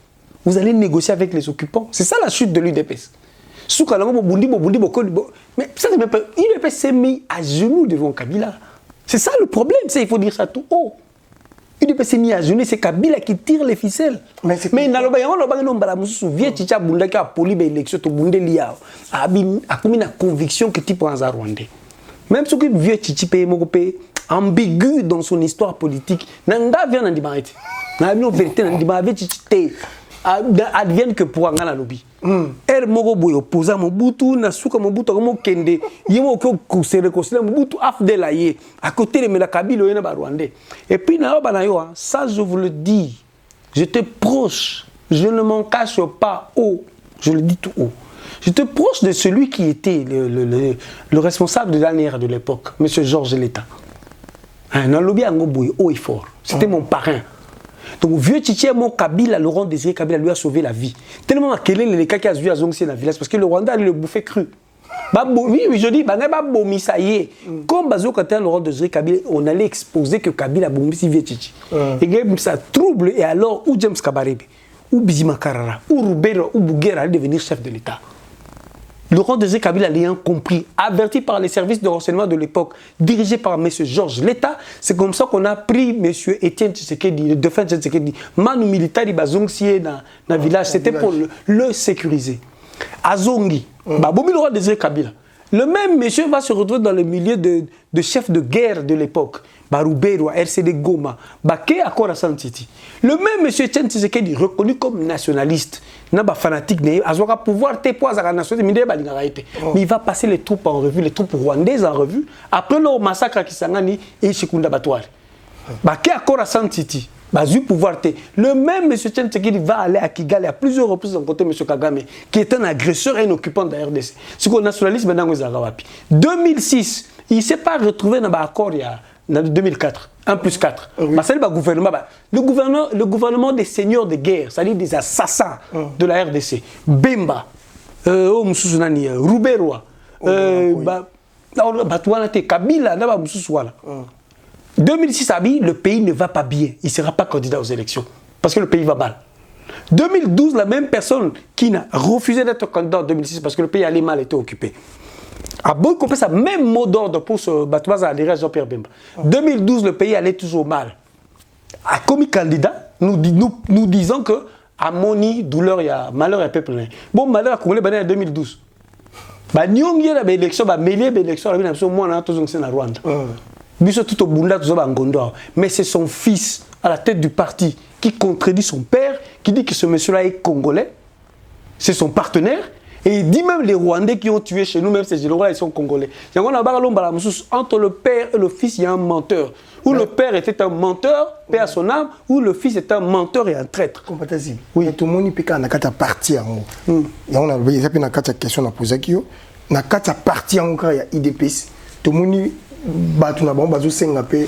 vous allez négocier avec les occupants. C'est ça la chute de l'UDPS. Mais ça, l'UDPS s'est mis à genoux devant Kabila. C'est ça le problème, il faut dire ça tout haut. Il s'est mis à genoux, c'est Kabila qui tire les ficelles. Mais dans le bain, on vient Chicha Bundaka a poli l'élection to Bundelia a commis la conviction que tu prends à Rwandais. Même ce que vieux Chichi paye Mokopé ambigu dans son histoire politique, n'anga vient en dimanche. N'a une vérité en dimanche Chichi advienne que pour un lobby. Er moko boy opposant Mobutu na suka Mobutu comme Kende yemo ko se réconcilier Mobutu afdela yé à côté de la Kabila yena ba Rwandais. Et puis na ba yo ça je vous le dis, j'étais proche, je ne m'en cache pas haut, je le dis tout haut. J'étais proche de celui qui était le responsable de l'ANR de l'époque, monsieur Georges Leta. Un lobby en boy haut et fort. C'était mon parrain. Donc, vieux Tchitché, mon Kabila, Laurent Désiré Kabila lui a sauvé la vie. Tellement qu'il est les cas qui a vu à Zongsi dans le village, parce que le Rwanda, il le bouffait cru. Oui, je dis, ça y est. Comme Bazo Kater, Laurent Désiré Kabila, on allait exposer que Kabila a bombé si vieux Tchitché. Et ça trouble, et alors, où James Kabarebe, où Bizima Karara, où Roubero, où Bougera allait devenir chef de l'État. Laurent Désiré Kabila l'ayant compris, averti par les services de renseignement de l'époque, dirigé par M. Georges Leta, c'est comme ça qu'on a pris M. Étienne Tshisekedi, le défunt Tshisekedi, Manu militaire Bazongsié dans le village, c'était pour le sécuriser. Azongi, Laurent Désiré Kabila. Le même monsieur va se retrouver dans le milieu de chef de guerre de l'époque. Baroubero, RCD Goma, Baké à Khorasan Titi. Le même monsieur Etienne Tshisekedi, reconnu comme nationaliste, n'a pas fanatique, mais il va passer les troupes en revue, les troupes rwandaises en revue, après leur massacre à Kisangani et Shikunda Batouari. Baké à Khorasan Titi. Le même M. Etienne Tshisekedi va aller à Kigali à plusieurs reprises en côté de M. Kagame, qui est un agresseur et un occupant de la RDC. C'est qu'on nationaliste maintenant aux Arawapi. 2006, il ne s'est pas retrouvé dans l'accord il y a 2004, 1+4. Oui. Le gouvernement des seigneurs de guerre, c'est-à-dire des assassins de la RDC. Bemba, Rouberoa, Kabila, 2006, le pays ne va pas bien. Il ne sera pas candidat aux élections. Parce que le pays va mal. 2012, la même personne qui n'a refusé d'être candidat en 2006 parce que le pays allait mal, était occupé. A beau couper ça, même mot d'ordre pour ce Batouaza adhérer à Jean-Pierre Bemba. 2012, le pays allait toujours mal. A commis candidat, nous disons que à Moni, douleur, il y a malheur et peuple. Bon, malheur a coulé en 2012. Nous avons des élections, Rwanda. Mais c'est son fils à la tête du parti qui contredit son père, qui dit que ce monsieur-là est congolais, c'est son partenaire, et il dit même les Rwandais qui ont tué chez nous, même ces gens-là, ils sont congolais. Entre le père et le fils, il y a un menteur. Ou le père était un menteur, paix à son âme, ou le fils est un menteur et un traître. Compatible. Oui, tout le monde peut en avoir parti en haut. Et on a une question à poser. On a parti en haut, il y a IDPS. Tout le monde batu na bango bazo senga pe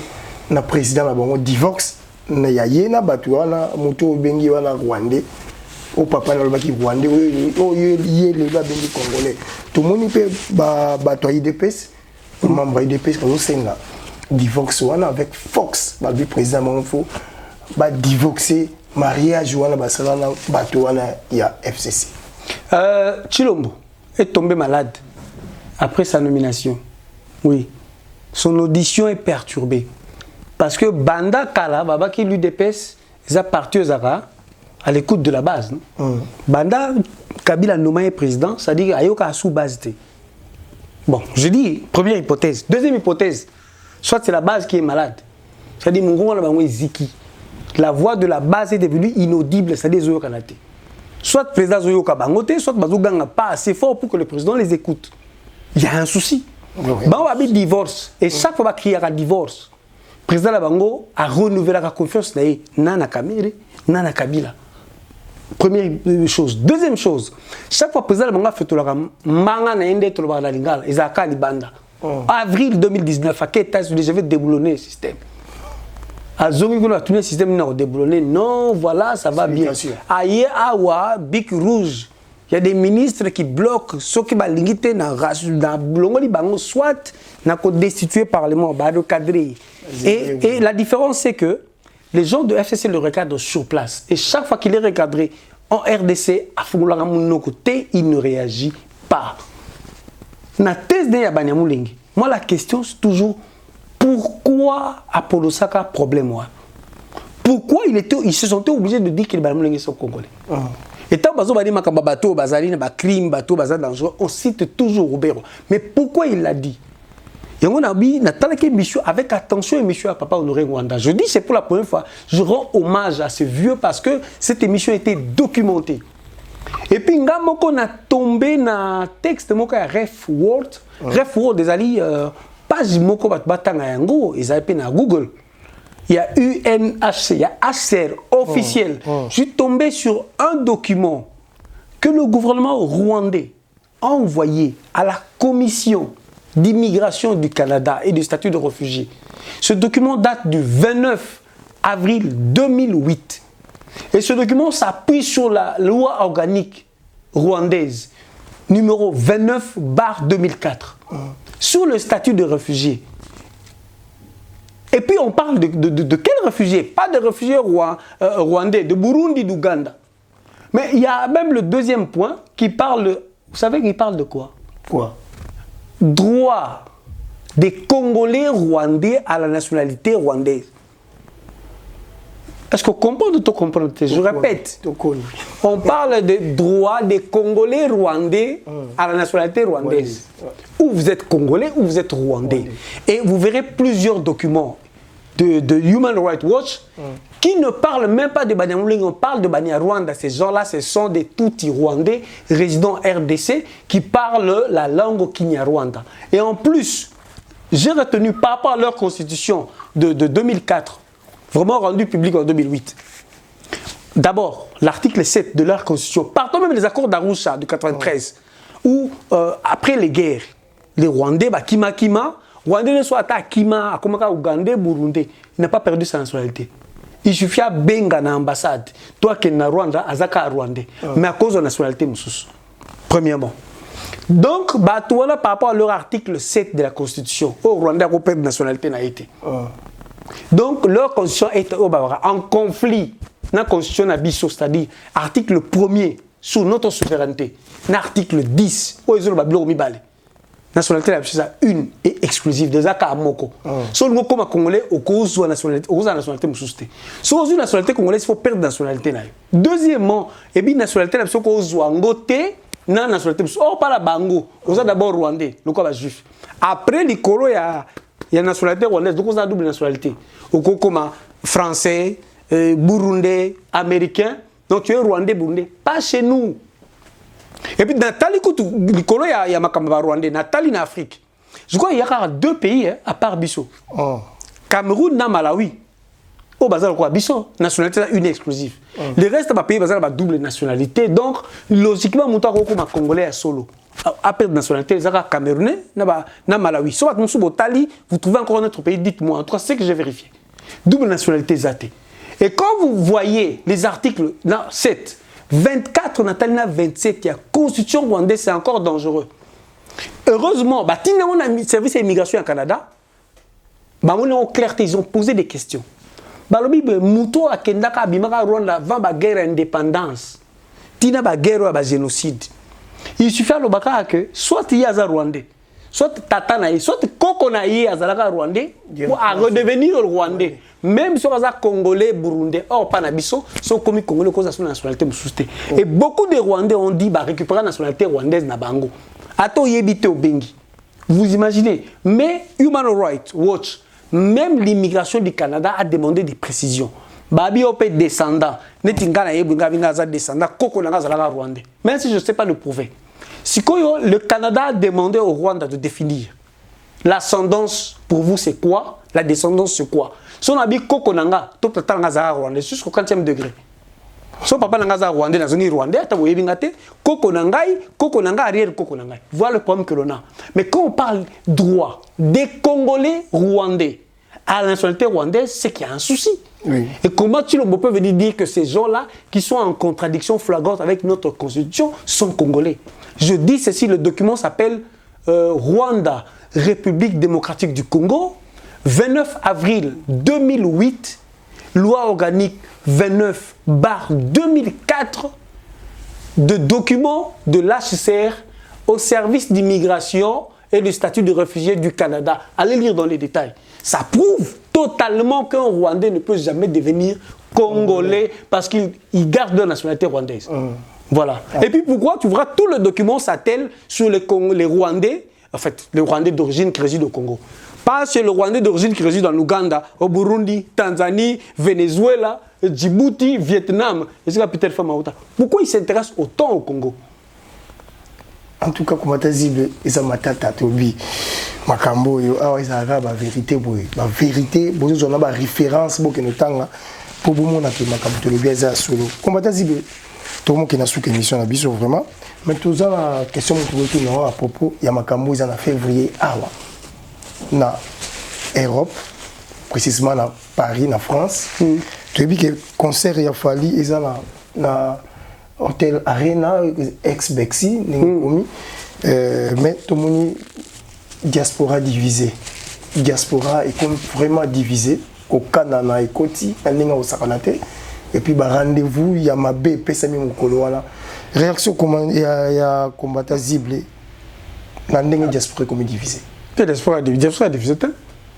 na président na bango divorce na yayena batu wana moto bengi wana Rwandais au papa na lobaki rwandais o yé le ba bengi congolais tout le monde peut ba toi IDPS membre IDPS ko senga divorce wana avec Fox ba bi président Monfo ba divorcer mariage wana ba salana bato wana ya FCC. Chilombo est tombé malade après sa nomination. Oui. Son audition est perturbée. Parce que Banda Kala, Baba qui l'UDPS, ils ont parti aux Ara à l'écoute de la base. Banda Kabila nommé président, ça dit Ayoka sous base. Bon, je dis première hypothèse. Deuxième hypothèse, soit c'est la base qui est malade. C'est-à-dire Ziki. La voix de la base est devenue inaudible, c'est-à-dire Zoyo Kanate. Soit le président Zoyo Kabangote, soit Bazouga n'a pas assez fort pour que le président les écoute. Il y a un souci. Oui. Bah, on va avoir divorce. Et chaque fois qu'il y a un divorce, le président Labango a renouvelé la confiance dans Nana Kamere, Nana Kabila. Première chose. Deuxième chose, chaque fois que le président Labango a fait tout le monde, Manga n'a pas été le Lingala, ils ont fait Libanda. Avril 2019, à quel état-unis, je vais déboulonner le système. À Zongi, a tourné le système, non, déboulonné. Non, voilà, ça va bien. Aïe, Awa, Bic Rouge. Il y a des ministres qui bloquent ceux qui sont limités dans le soit destitué par le Parlement, cadré. Et la différence, c'est que les gens de FCC le recadrent sur place. Et chaque fois qu'il est recadré en RDC, à côté, il ne réagit pas. Moi, la question, c'est toujours pourquoi Apollo Saka problème? Pourquoi ils se sont obligés de dire que les Banamoulingé sont congolais? Et tant on cite toujours Roberto. Mais pourquoi il l'a dit? Et on a dit, avec attention, émission à Papa Honoré Rwanda. Je dis, c'est pour la première fois, je rends hommage à ce vieux parce que cette émission a été documentée. Et puis, on a tombé dans un texte de Ref World. Ref World, des alliés, page Moko Batanga Yango, ils avaient dans Google. Il y a UNHC, il y a HCR officiel. Je suis tombé sur un document que le gouvernement rwandais a envoyé à la commission d'immigration du Canada et du statut de réfugié. Ce document date du 29 avril 2008. Et ce document s'appuie sur la loi organique rwandaise numéro 29/2004 sur le statut de réfugié. Et puis on parle de quels réfugiés? Pas de réfugiés rwandais, de Burundi, d'Ouganda. Mais il y a même le deuxième point qui parle, vous savez qu'il parle de quoi? Quoi? Droit des Congolais rwandais à la nationalité rwandaise. Est-ce qu'on comprend ou tu comprends? Je répète. On parle de droit des Congolais rwandais à la nationalité rwandaise. Ou vous êtes Congolais ou vous êtes rwandais. Et vous verrez plusieurs documents de Human Rights Watch qui ne parlent même pas de Banyamulenge, on parle de Banyarwanda. Ces gens-là, ce sont des Tutsis rwandais résidant RDC qui parlent la langue Kinyarwanda. Et en plus, j'ai retenu par rapport à leur constitution de 2004, vraiment rendu public en 2008. D'abord, l'article 7 de leur constitution, partons même des accords d'Arusha de 93, où après les guerres, les Rwandais, Kima, Rwandais ne soit à Kima, à Komaka, Ougandais, Burundi, il n'a pas perdu sa nationalité. Il suffit à Benga na ambassade, toi qui es na Rwanda, Azaka Rwandais, mais à cause de la nationalité Moussous. Premièrement. Donc, par rapport à leur article 7 de la Constitution, au Rwanda, on perd de nationalité n'a été. Donc, leur constitution est en conflit. La constitution Nabiso, c'est-à-dire article 1er sur notre souveraineté, l'article 10, où ils ont le nationalité une et exclusive des Aka Moko. Si on comme Congolais, au cause de la nationalité Moussouste. Si on a une nationalité congolaise, il faut perdre la nationalité. Deuxièmement, et bien nationalité la nationalité na nationalité Moussouste. Oh, pas la Bango. On a d'abord Rwandais, le quoi juif. Après, les Colo, il y a nationalité rwandaise, donc on a double nationalité. Au comme français, burundais, américain. Donc tu es rwandais, burundais. Pas chez nous. Et puis dans Tali, il y a Makamba rwandais, Natali en Afrique. Je crois qu'il y a deux pays à part Bisso. Cameroun et Malawi. Au bazar quoi Bisso, nationalité une exclusive. Les restes des pays bazar double nationalité. Donc logiquement mon comme congolais à solo. Après nationalité, les Camerounais, na Malawi. Soit Tali, vous trouvez encore un autre pays, dites-moi. En tout cas, c'est que j'ai vérifié. Double nationalité zaté. Et quand vous voyez les articles 7, 24 Natalina 27 la constitution rwandaise c'est encore dangereux. Heureusement on a mis service d'immigration au Canada. Au clarté, ils ont posé des questions. Balobi muto akendaka bimaka Rwanda avant la guerre d'indépendance. Tina ba guerre ba génocide. Il suffit à l'obaka que soit il y a un Rwandais, soit tata na soit koko na yi azalaka Rwandais pour redevenir Rwandais. Même si on a Congolais, Burundais, or pas nabiso, sont commis Congolais cause de son nationalité musulmane. Et beaucoup de Rwandais ont dit bah récupérer la nationalité rwandaise na bango. Ato yebite au Bengi. Vous imaginez? Mais Human Rights Watch, même l'immigration du Canada a demandé des précisions. Babi opé descendant, netingana yebunga bingaza descendant, koko nanga zalaka Rwandais. Même si je ne sais pas le prouver. Si le Canada a demandé au Rwanda de définir l'ascendance pour vous c'est quoi? La descendance c'est quoi? Si on a dit koko nanga, tout le temps nanga Rwandais jusqu'au 40e degré. Son papa nanga Rwandais na zone Rwandais, ta voyez bingate, koko nanga arrière koko nanga. Voilà le problème que l'on a. Mais quand on parle droit des Congolais rwandais à la nationalité rwandaise, c'est qu'il y a un souci. Oui. Et comment tu peux venir dire que ces gens-là, qui sont en contradiction flagrante avec notre constitution, sont congolais? Je dis ceci, le document s'appelle Rwanda, République démocratique du Congo, 29 avril 2008, loi organique 29/2004, de documents de l'HCR au service d'immigration et du statut de réfugié du Canada. Allez lire dans les détails. Ça prouve totalement qu'un Rwandais ne peut jamais devenir Congolais parce qu'il garde la nationalité rwandaise. Voilà. Et puis pourquoi tu verras tout le document s'attelle sur les Rwandais, en fait, les Rwandais d'origine qui résident au Congo. Pas sur le Rwandais d'origine qui réside en Ouganda, au Burundi, Tanzanie, Venezuela, Djibouti, Vietnam. Et c'est Peter Famauta. Pourquoi ils s'intéressent autant au Congo? En tout cas, comme tu as dit, ils ont matata tobi. Makambo yo, ah ils ont la vérité boy. La vérité, ils ont la référence pour que nous tanga pour vous montrer que makambo tobi eza solo. Comme tu as dit, tout le monde qui n'a sous émission na biso vraiment. Mais tout ça la question que nous à propos, il y a makambo ils en a février awa. Na Europe, précisément na Paris, na France. Tu as vu que concert il a fallu ils ont na Hôtel Arena, ex-Bexi, mais tout le monde diaspora divisé. Diaspora est comme vraiment divisé. Au Canada, et Koti, au Sakanate. Et puis, rendez-vous, il y a ma B, Pessami Mokoloana. Réaction, il y a combattant ziblé. La diaspora est comme divisé. La diaspora est divisée.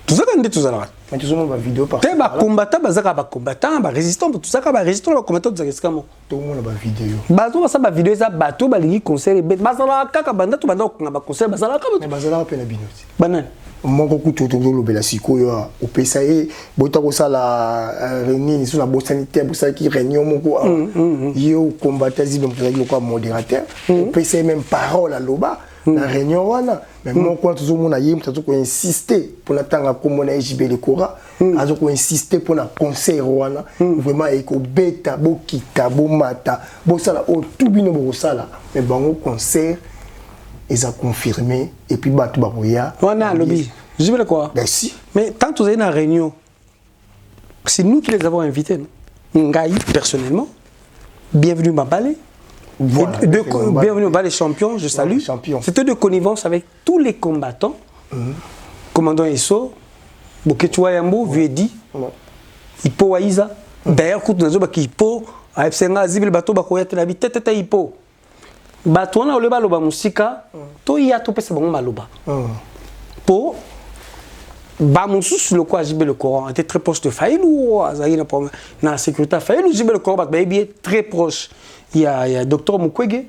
Tout ça, quand tout ça là. Mais tout ça, on va vidéo par ça. Les combattants, les combattants, les résistants, tout ça, les résistants, les combattants, tout ça. Tout le monde a vidéo. Bateau, ça va vidéo, ça bateau, les conseils, les bazala, kaka banda, tout banda, on a conseil, bazala, mais bazala, peine à binoti. Banan. Mon coup, tout le monde a siko, au PSAE, botako ça la réunion, sur la bourse sanitaire, pour ça qui réunion, mon coup, yo combattant, le modérateur, au PSAE même parole à l'oba. La réunion wana mais moi quand tout le monde a yé tout insister pour l'attendre comme on a JB le Cora a tout insister pour la concert wana vraiment eko beta bo kita bo mata bo sala o tout bino bo sala mais bango concert ils a confirmé et puis batu bakoya wana lobby JB le Cora ben si mais tant que vous êtes dans la réunion c'est nous qui les avons invités Ngai personnellement bienvenue Mabale. Voilà, bienvenue au bas des champions, je salue. C'était de connivence avec tous les combattants. Commandant Esso, Boketua Yambo, Vuedi, Hippo Waïza. D'ailleurs, quand nous avons Hippo, AFCNA, Zibil Bato, Bakoyat, la vie, tête Hippo. Bato, on a le baloba musika, to y a tout pesa bon maloba. Po, Bamoussous, le quoi, Jibé le Coran, était très proche de Faïlou, dans la sécurité. Faïlou, Jibé le Coran, très proche. Il y a Dr Mukwege.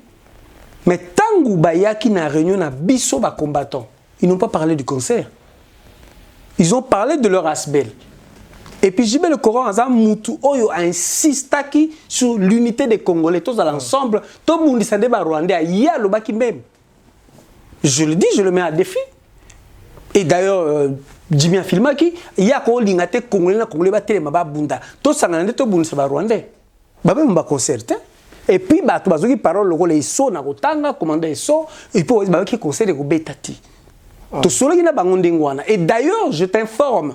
Mais tant que Bayaki na réunion na biso ba combattants, ils n'ont pas parlé du concert. Ils ont parlé de leur asbel. Et puis Jibé le Coran a insisté sur l'unité des Congolais, tous à l'ensemble. Tout le monde s'est Rwandais, il y a le baki même. Je le dis, je le mets à défi. Et d'ailleurs, Jimmy Afilmaki, il y a qu'on l'ingate Congolais, Congolais ba télé ma bunda. Tout ça n'a pas de Rwandais. Baba mba concerté. Et puis, bah, tu vas dire parole le rôle ISO, na rotanga, commandant ISO, et puis, bah, qui conseille de betati. Tout cela qui n'a pas ngondingwana. Et d'ailleurs, je t'informe,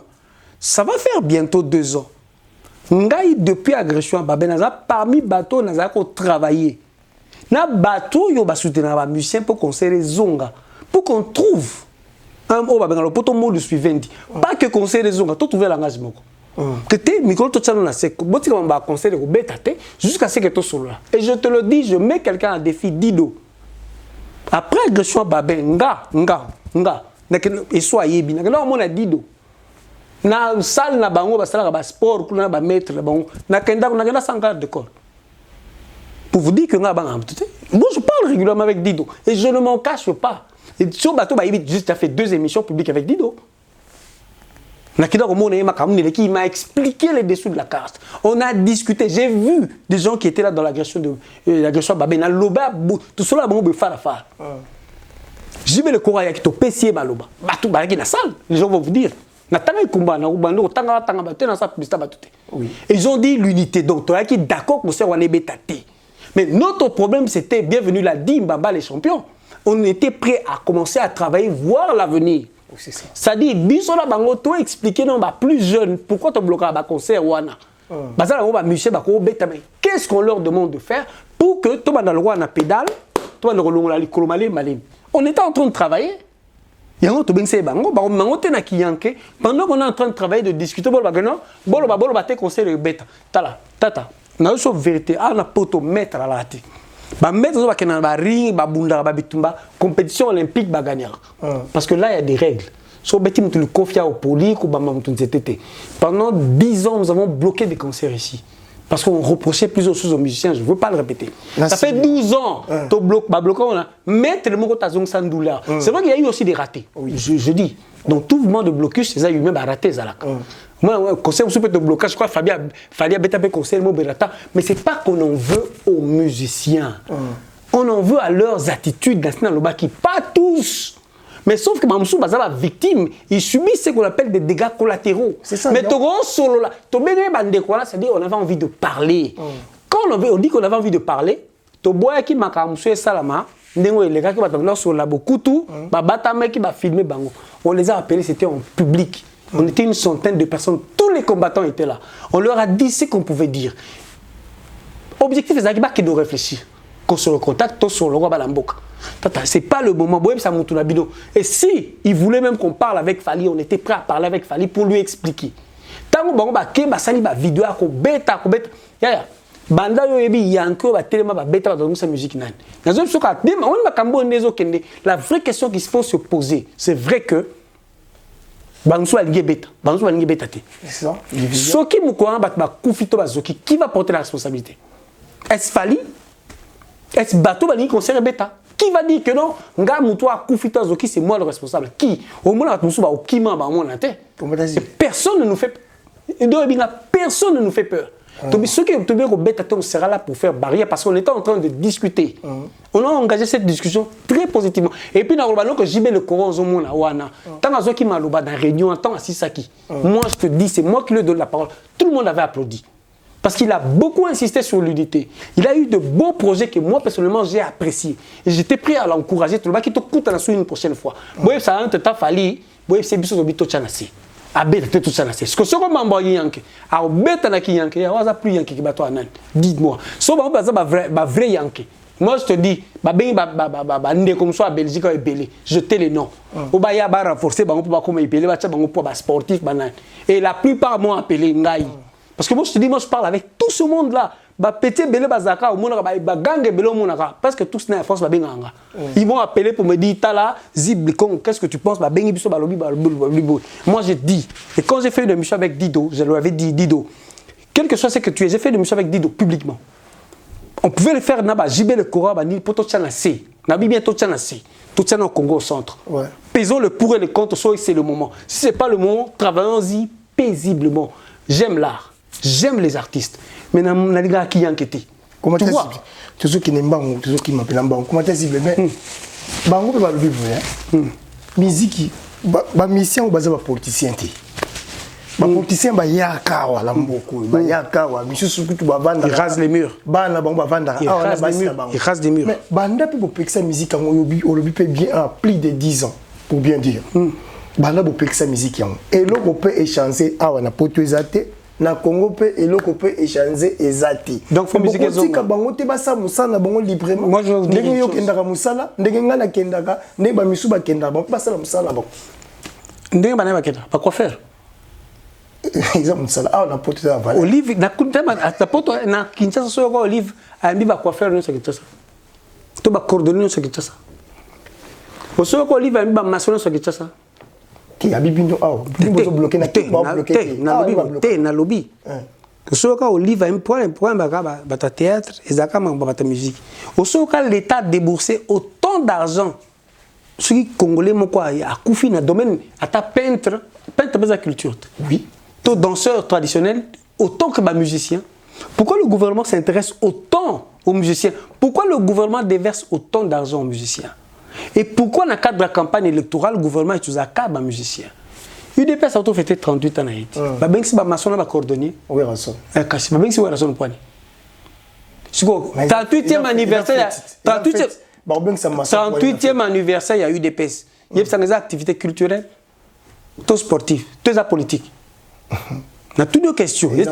ça va faire bientôt 2 ans ngai depuis agression Babé naza parmi bateau naza ko travailler na bateau yo ba soutenir ba musicien pour conseiller zonga pour qu'on trouve un Babé le poto mot de suivant pas que conseiller zonga tout trouver l'engagement que t'es micro tout ça na sec boti comme ba conseiller ko betaté jusqu'à ce que tout solo là et je te le dis je mets quelqu'un à défi Dido après agression Babé nga et soit yebi na là on a Dido na salle na bango ba sala ba sport kuna ba mettre na bango na kenda sans garde de corps pour vous dire que nga banga moi je parle régulièrement avec Dido et je ne m'en cache pas et sur bateau ba juste a fait 2 émissions publiques avec Dido na kida ko mona ma kamune qui m'a expliqué les dessous de la carte on a discuté j'ai vu des gens qui étaient là dans l'agression de l'agression Babé na loba tout cela bango be fara j'ai vu le courage qui to pessier maloba batou ba qui na salle les gens vont vous dire ils ont dit l'unité, donc tu es d'accord que c'est mais notre problème c'était, bienvenue l'a dit, Mbaba les champions. On était prêt à commencer à travailler, voir l'avenir. Ça dit, Bisola Bango, toi expliquer non, plus jeune, pourquoi tu bloques un concert Wana qu'est-ce qu'on leur demande de faire pour que toi, dans le roi, na pédale, toi, dans le on était en train de travailler. Pendant qu'on est en train de travailler, de discuter, conseil de bêta. Tata, na yo vérité, na poto mettre à la tête. Mettre na ring, bunda, bitumba, compétition olympique, gagner. Parce que là, il y a des règles. So beti tu le confies au poli, pendant 10 ans, nous avons bloqué des concerts ici. Parce qu'on reprochait plusieurs choses aux musiciens, je ne veux pas le répéter. Ça fait 12 ans que tu bloques, on a mettre le mot de sans douleur. C'est vrai qu'il y a eu aussi des ratés, je dis. Donc tout mouvement de blocus, c'est ça, il y a eu même raté. Moi, conseil de blocage, je crois qu'il fallait un conseil, mais ce n'est pas qu'on en veut aux musiciens. On en veut à leurs attitudes dans le bas qui pas tous. Mais sauf que Mamsou Bazaba victime, il subit ce qu'on appelle des dégâts collatéraux. Ça, mais Togo solo là, c'est-à-dire on avait envie de parler. Quand on dit qu'on avait envie de parler, Toboya qui m'a Mamsou Salama, les gars qui m'attendent sur la Bokutu, Babatame qui m'a filmé Bango. On les a appelés, c'était en public. On était une centaine de personnes, tous les combattants étaient là. On leur a dit ce qu'on pouvait dire. Objectif, c'est de réfléchir. Qu'on se recontacte, sur le roi Balamboka. C'est pas le moment. Et si il voulait même qu'on parle avec Fali, on était prêt à parler avec Fali pour lui expliquer. Tant que on sali ba vidéo ko beta banda yo yebi yanko ba telema ba beta ba sa musique nan. Nazo soka on ba kambo nezo kende. La vraie question qu'il faut se poser, c'est vrai que Banso alingi beta, Banso alingi beta te. C'est ça. Soki mukoa ba kufito ba zoki, qui va porter la responsabilité? Est-ce Fali? Est-ce bateau va dire qu'on sert bêta? Qui va dire que non? Nga moutoua koufita zoki c'est moi le responsable. Qui? Au moins la moussou ba okima ba mon ate. Personne ne nous fait personne ne nous fait peur. Ceux qui ont bien bêta on sera là pour faire barrière parce qu'on était en train de discuter. On a engagé cette discussion très positivement. Et puis dans le que JB le courant au monde wana. Tant que qui m'a loba dans réunion tant à Sisaki. Moi je te dis c'est moi qui lui donne la parole. Tout le monde avait applaudi. Parce qu'il a beaucoup insisté sur l'unité. Il a eu de beaux projets que moi, personnellement, j'ai appréciés. Et j'étais prêt à l'encourager. Tout le monde qui te coûte une prochaine fois. Boye, ça a un temps fallu. Boye, c'est biso obito chanasi. Abete tout ça nasi. Ce que ce qu'on m'a envoyé yanke. A obeta na ki yanke. Ya waza plus yanke ki bato anan. Dites-moi. So ba baza ba vrai yanke. Moi, je te dis, comme ça à Belgique et Belé, jetez les noms. Ou ba ya ba renforcer, ba on peut pas comme Belé, ba on peut pas sportif, banan. Et la plupart m'ont appelé Ngai. Parce que moi je te dis, moi je parle avec tout ce monde-là. Petit Belé Bazaka, au monde, Gangue Belé au monde, parce que tous n'est France, ils m'ont appelé pour me dire, Tala, Ziblikon, qu'est-ce que tu penses? Moi je dis, et quand j'ai fait une émission avec Dido, je lui avais dit, Dido, quel que soit ce que tu es, j'ai fait une émission avec Dido publiquement. On pouvait le faire, JB le Coran, pour tout ça, Nabi bien tout ça, tout ça au Congo au centre. Pesons le pour et le contre, soit c'est le moment. Si ce n'est pas le moment, travaillons-y paisiblement. J'aime l'art. J'aime les artistes. Mais je ne sais pas qui est inquiété. Comment tu vois? Tous ceux qui n'aiment pas, tous ceux qui m'appellent en banque. Comment tu sais? Mais banque peut pas le vivre. Musique, ma mission est basée politicien. Les politiciens ils rasent les murs. Ils rasent les murs. Mais banda peut pas sa musique en bien plus de 10 ans pour bien dire. Banda peut sa musique et là on peut échanger à on a potuezate na Congo pe eloko pe échanger ezati. Donc faut musique ezonga. Tika bango te ba sa musala bango librement. Moi je veux dire ndenge yo kendaka musala, ndenge ngana kendaka, ne ba misu ba kendaka, ba sala musala ba. Ndenge bana ba kendaka, pas quoi faire. Exemple musala ah na poto ya valeur. Olive na kuntama na poto na Kinshasa so ko Olive ambi ba quoi faire no Kinshasa. To ba coordonner no Kinshasa. Oso ko Olive ambi ba maçonner no Kinshasa. Qui a bibino ah bibo bloquer na bloquer na lobby osoka Olive un point bata théâtre ezaka bata musique osoka l'état déboursé autant d'argent ce qui congolais moko a koufi na domaine ata peintre de culture oui tout danseur traditionnel autant que musicien. Pourquoi le gouvernement s'intéresse autant aux musiciens? Pourquoi le gouvernement déverse autant d'argent aux musiciens? Et pourquoi dans le cadre de la campagne électorale, le gouvernement utilise un cadre de musicien? UDPS a fait 38 ans en Haïti. Si maçon va coordonner. Oui, raison. Si vous avez raison, 38e anniversaire. 38e anniversaire, il y a UDPS. Il y a des activités culturelles, tout sportif, tout politique. Il y a toutes les questions. Il y a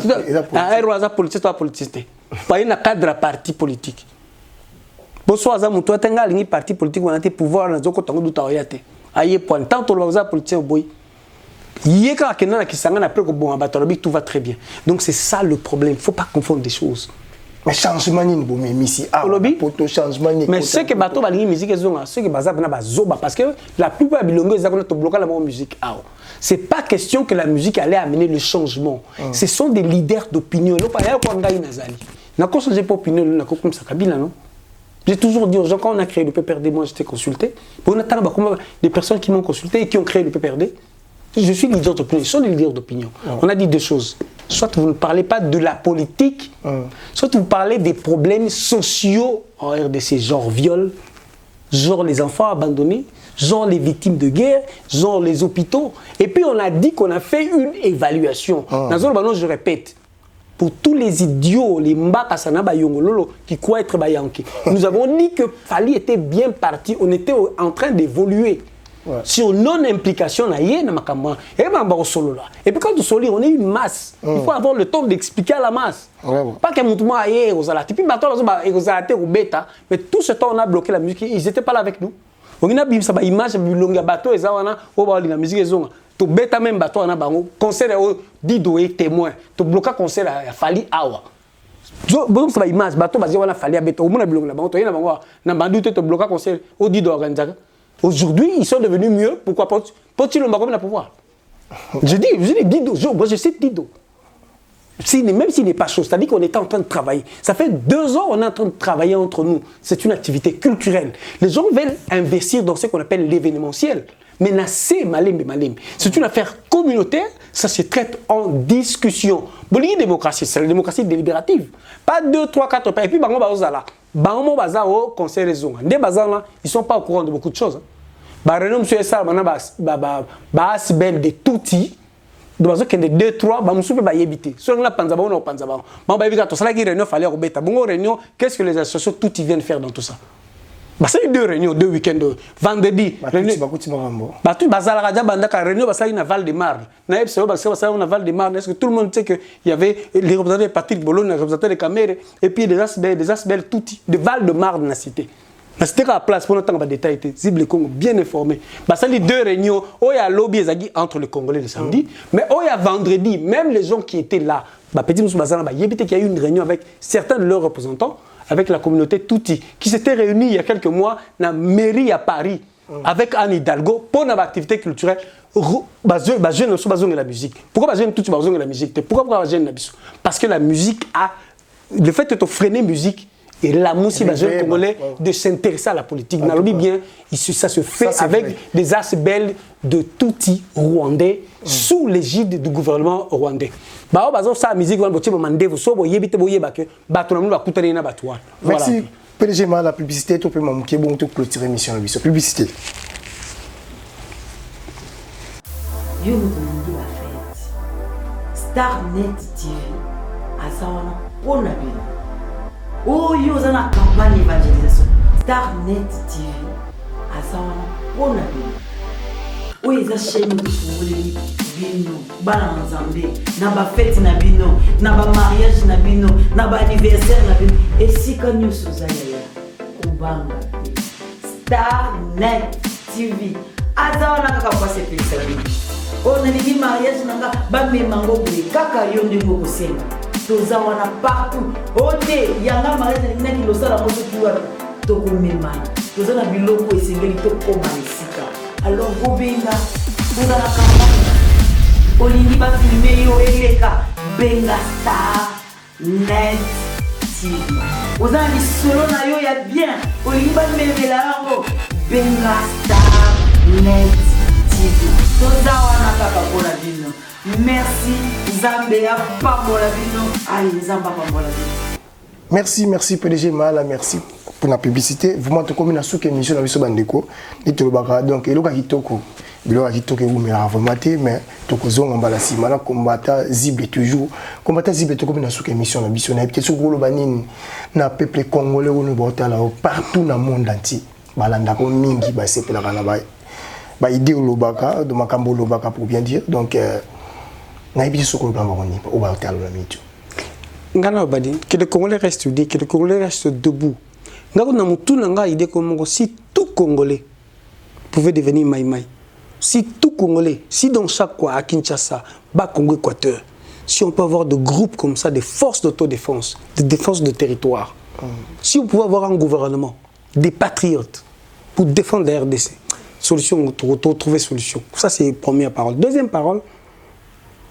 politique, politique. Pas un cadre de parti politique. Bonsoir, ça montre que les partis politiques ont été pouvoir dans le temps de l'Ouyate. Aïe, point. Tant que les politiciens boy. Il y a quelqu'un qui s'en après que bon, tout va très bien. Donc c'est ça le problème. Il ne faut pas confondre des choses. Mais changement ni bon mais ici ah poto changement ni. Mais ce que bateau ba musique ezonga, ce que baza na zoba parce que la plupart bilongo ezakona to bloquer la musique ah. C'est pas question que la musique allait amener le changement. Ce sont des leaders d'opinion. Lo pa ya ko ngai nazali. Na ko changer pas opinion na ko comme ça Kabila non. J'ai toujours dit aux gens, quand on a créé le PPRD, moi j'étais consulté. On a des personnes qui m'ont consulté et qui ont créé le PPRD. Je suis leader d'opinion, ils sont des leaders d'opinion. On a dit deux choses. Soit vous ne parlez pas de la politique, soit vous parlez des problèmes sociaux en RDC, genre viol, genre les enfants abandonnés, genre les victimes de guerre, genre les hôpitaux. Et puis on a dit qu'on a fait une évaluation. Dans un moment, je répète, pour tous les idiots, les mbakasana bayongololo qui croient être bayanké. Nous avons dit que Fali était bien parti, on était en train d'évoluer. Ouais. Sur non-implication, et puis quand on soli, on est une masse. Il faut avoir le temps d'expliquer à la masse. Pas qu'un mouvement aille aux alats. Et puis maintenant, mais tout ce temps, on a bloqué la musique. Ils n'étaient pas là avec nous. On a vu ça, image, bateau, et ça, on a la musique. Tu bêta même bateau, on a un concert Dido et témoin. Tu bloques un concert à Fali Awa. Bon, ça va image, bateau, basé, on a Fali à Beto. On a bloqué la bateau, on a bandu, tu bloques un concert au Dido organisateur. Aujourd'hui, ils sont devenus mieux. Pourquoi pas? Peut-il le pouvoir? Je dis Dido, moi je sais Dido. Même s'il n'est pas chaud, c'est-à-dire qu'on était en train de travailler. Ça fait 2 ans qu'on est en train de travailler entre nous. C'est une activité culturelle. Les gens veulent investir dans ce qu'on appelle l'événementiel. Mais c'est c'est une affaire communautaire, ça se traite en discussion. Bolivie démocratie, c'est la démocratie délibérative. Pas 2, 3, 4 pays. Et puis, Bango Bazala. Bango Bazala au conseil raison. Des Bazala, ils ne sont pas au courant de beaucoup de choses. Barenom M. Essa, Bel de Touti. De façon qu'il y a 2, 3, Bamoussou peut éviter. Sur la Panzaba, on a Panzaba. Bamba éviter tout ça, la réunion fallait au bêta. Bon, réunion, qu'est-ce que les associations Touti viennent faire dans tout ça? C'est 2 réunions, 2 week-ends. Vendredi, réunion. Réunion, Val-de-Marne. Est-ce que tout le monde sait qu'il y avait les représentants de Patrick Bolo, les représentants de Camère, et puis des Asbel, tout de Val-de-Marne, la cité. La cité à la place pour notre détail, Zible Congo, bien informé. C'est les 2 réunions, où il y a lobby entre les Congolais le samedi, mais où il y a vendredi, même les gens qui étaient là, il y a eu une réunion avec certains de leurs représentants, avec la communauté Touti, qui s'était réunie il y a quelques mois dans la mairie à Paris, avec Anne Hidalgo, pour une activité culturelle. Je ne suis pas la musique. Pourquoi je ne suis pas la musique? Pourquoi je ne Parce que la musique a... Le fait de freiner la musique, et la musique congolais de s'intéresser à la politique. Dans le bien, ça se fait ça, avec vrai. Des asbels de Touti rwandais sous l'égide du gouvernement rwandais. Merci PDG la publicité, tu peux manquer bon tout clôturer l'émission de publicité. Yo vous la fête. Starnet TV azawana pona bino. Oh yo za na campagne évangélisation. Starnet TV azawana pona bino. Oui, ça chaîne de bino bana nzambe na ba fête na bino na ba mariage na bino na ba anniversaire na bino esika nyonso zaya kubanga Star Net TV azawana kaka kwa sepelisa bino on a mariage nanga ba memango boye kaka yo ndingo kosenga toza wana partout ote yanga mariage na ki losala moto tuwa to komemana toza na biloko esengeli to koma esika alors gobenga toza na kamba olingi ba filmer yo eleka benga Star Net TV oza ni solo na yo ya bien olingi ba memela yango benga Star Net TV toza wana kaka pona bino. Merci Zambé ya pambola bino. Allez Zamba pambola bino. Merci PDG Mala, merci pour la publicité. Vous m'entendez comme une souke émission dans le bandeko. Ni to baka donc eloka kitoko. Bilo kitoko ou mais avant maté mais toko zonga mbala si mala combattant zible toujours. Combattant zible to comme une souke émission na biso na peut-être sur le banine na peuple congolais ou no botala partout dans le monde entier. Balanda ko mingi ba sepela kana ba. Ba idée lobaka de makambo lobaka pour bien dire donc que le Congolais reste unis, que le Congolais reste debout. Si tout Congolais pouvait devenir Maïmaï, si tout Congolais, si dans chaque coin, à Kinshasa, bas Congo Équateur, si on peut avoir des groupes comme ça, des forces d'autodéfense, de défense de territoire, si on pouvait avoir un gouvernement, des patriotes pour défendre la RDC, solution, trouver solution. Ça, c'est la première parole. Deuxième parole,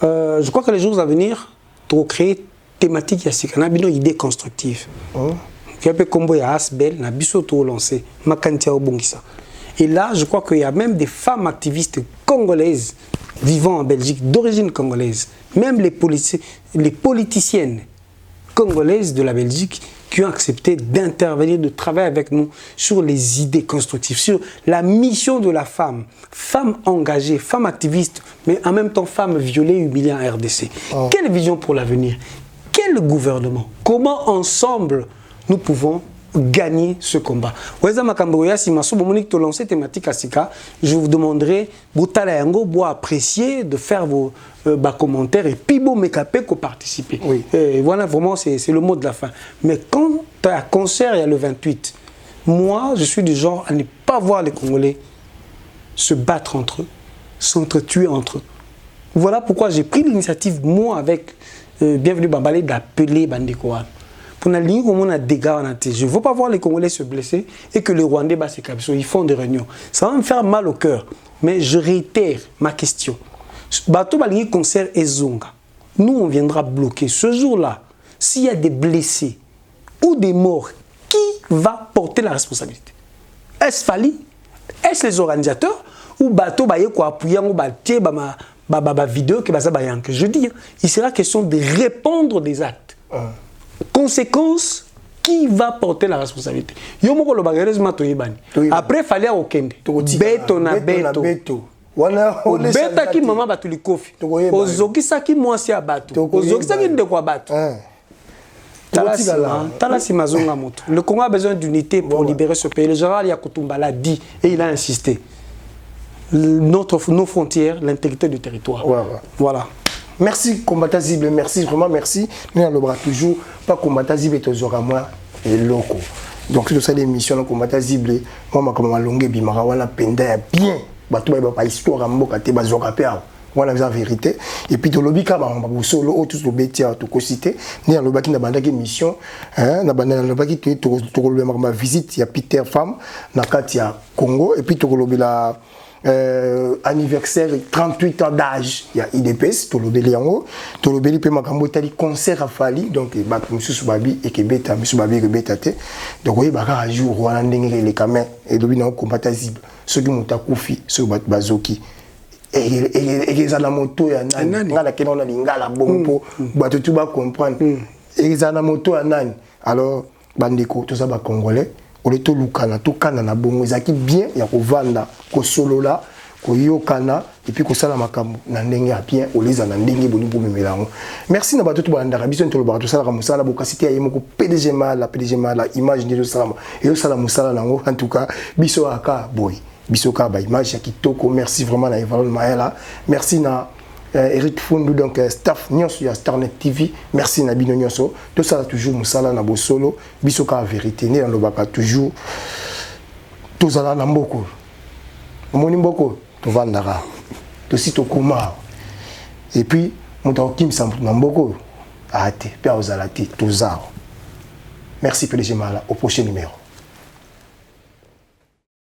je crois que les jours à venir, pour créer thématique, il y a une idée constructive. Il y a un peu comme Asbel, il y a un lancé, et là, je crois qu'il y a même des femmes activistes congolaises vivant en Belgique, d'origine congolaise, même les politiciennes congolaises de la Belgique qui ont accepté d'intervenir, de travailler avec nous sur les idées constructives, sur la mission de la femme, femme engagée, femme activiste, mais en même temps femme violée, humiliée en RDC. Quelle vision pour l'avenir? Quel gouvernement? Comment ensemble nous pouvons gagner ce combat? Je vous demanderai de apprécier, de faire vos commentaires et puis bon, participer. Oui. Voilà, vraiment, c'est le mot de la fin. Mais quand tu as un concert, il y a le 28, moi, je suis du genre à ne pas voir les Congolais se battre entre eux, s'entretuer entre eux. Voilà pourquoi j'ai pris l'initiative, moi, avec Bienvenue Bambalé, d'appeler Bandeko. Pour la ligne où on a des dégâts en atteint. Je ne veux pas voir les Congolais se blesser et que les Rwandais battent ses capitaux. Ils font des réunions. Ça va me faire mal au cœur. Mais je réitère ma question. Bateau Balingi concert Ezonga. Nous, on viendra bloquer. Ce jour-là, s'il y a des blessés ou des morts, qui va porter la responsabilité? Est-ce Fali? Est-ce les organisateurs? Ou Bateau Baye quoi appuyer ou Baté Baba vidéo que je dis, il sera question de répondre des actes. Conséquence, qui va porter la responsabilité? Après, il fallait au Kende. Beto na beto. Beta ki mama batu likofi. Ozokisa ki mwasi abatu. Ozokisa ki ndeko abatu. Talasi mazonga moto. Le Congo a besoin d'unité pour libérer ce pays. Le général Yakutumba l'a dit et il a insisté. Nos frontières, l'intégrité du territoire. Voilà. Merci combattant Zible, merci vraiment merci. Nous allons toujours pas combattant Zible et aux moi et locaux. Donc c'est ça l'émission combattant Zible. Moi comme longue bimara wana penda bien. Bato ba histoire mboka te bazoka pe. Voilà la vérité. Et puis to lobby ka ba solo tous le betia to cité. Ni allons baki na bandaki émission na bandana na baki to lobby ma visite ya Peter Femme na kati ya Congo et puis to lobby la anniversaire 38 ans d'âge il y a IDPS tolobeli yango tolobeli pe makambo tali concert à Fali donc ba mususu babi et que beta mususu babi que beta te donc oui ba ka jour wana ndenge les caméras et lobi na combattant zible ceux qui muta kufi ceux bazoki et za na moto ya nani ngala ke na lingala bompo bato tu ba comprendre et za na moto ya nani alors bandeko to za ba congolais ole to lukana to kana na bongo ezaki bien ya kovanda ko solola ko yokana et puis ko sala makambo na ndenge ya bien oleza na ndenge boni bo memelango. Merci na bato to bandaka biso ntolo bato sala ka musala bo kasite ya yemoko PDG Mala image de salama et sala musala nango en tout cas biso aka boy biso ka ba image ya kitoko. Merci vraiment na Evalon Maela, merci na Eric Fundu donc staff nyonso ya Starnet TV merci na bino nyonso tout ça toujours musala na bosolo biso ka vérité ne lobaka toujours tozala na mboko omoni mboko tovandaka tosi tokoma et puis moto akimisa na mboko ate pe ozala te tozao merci PDG Mala au prochain numéro.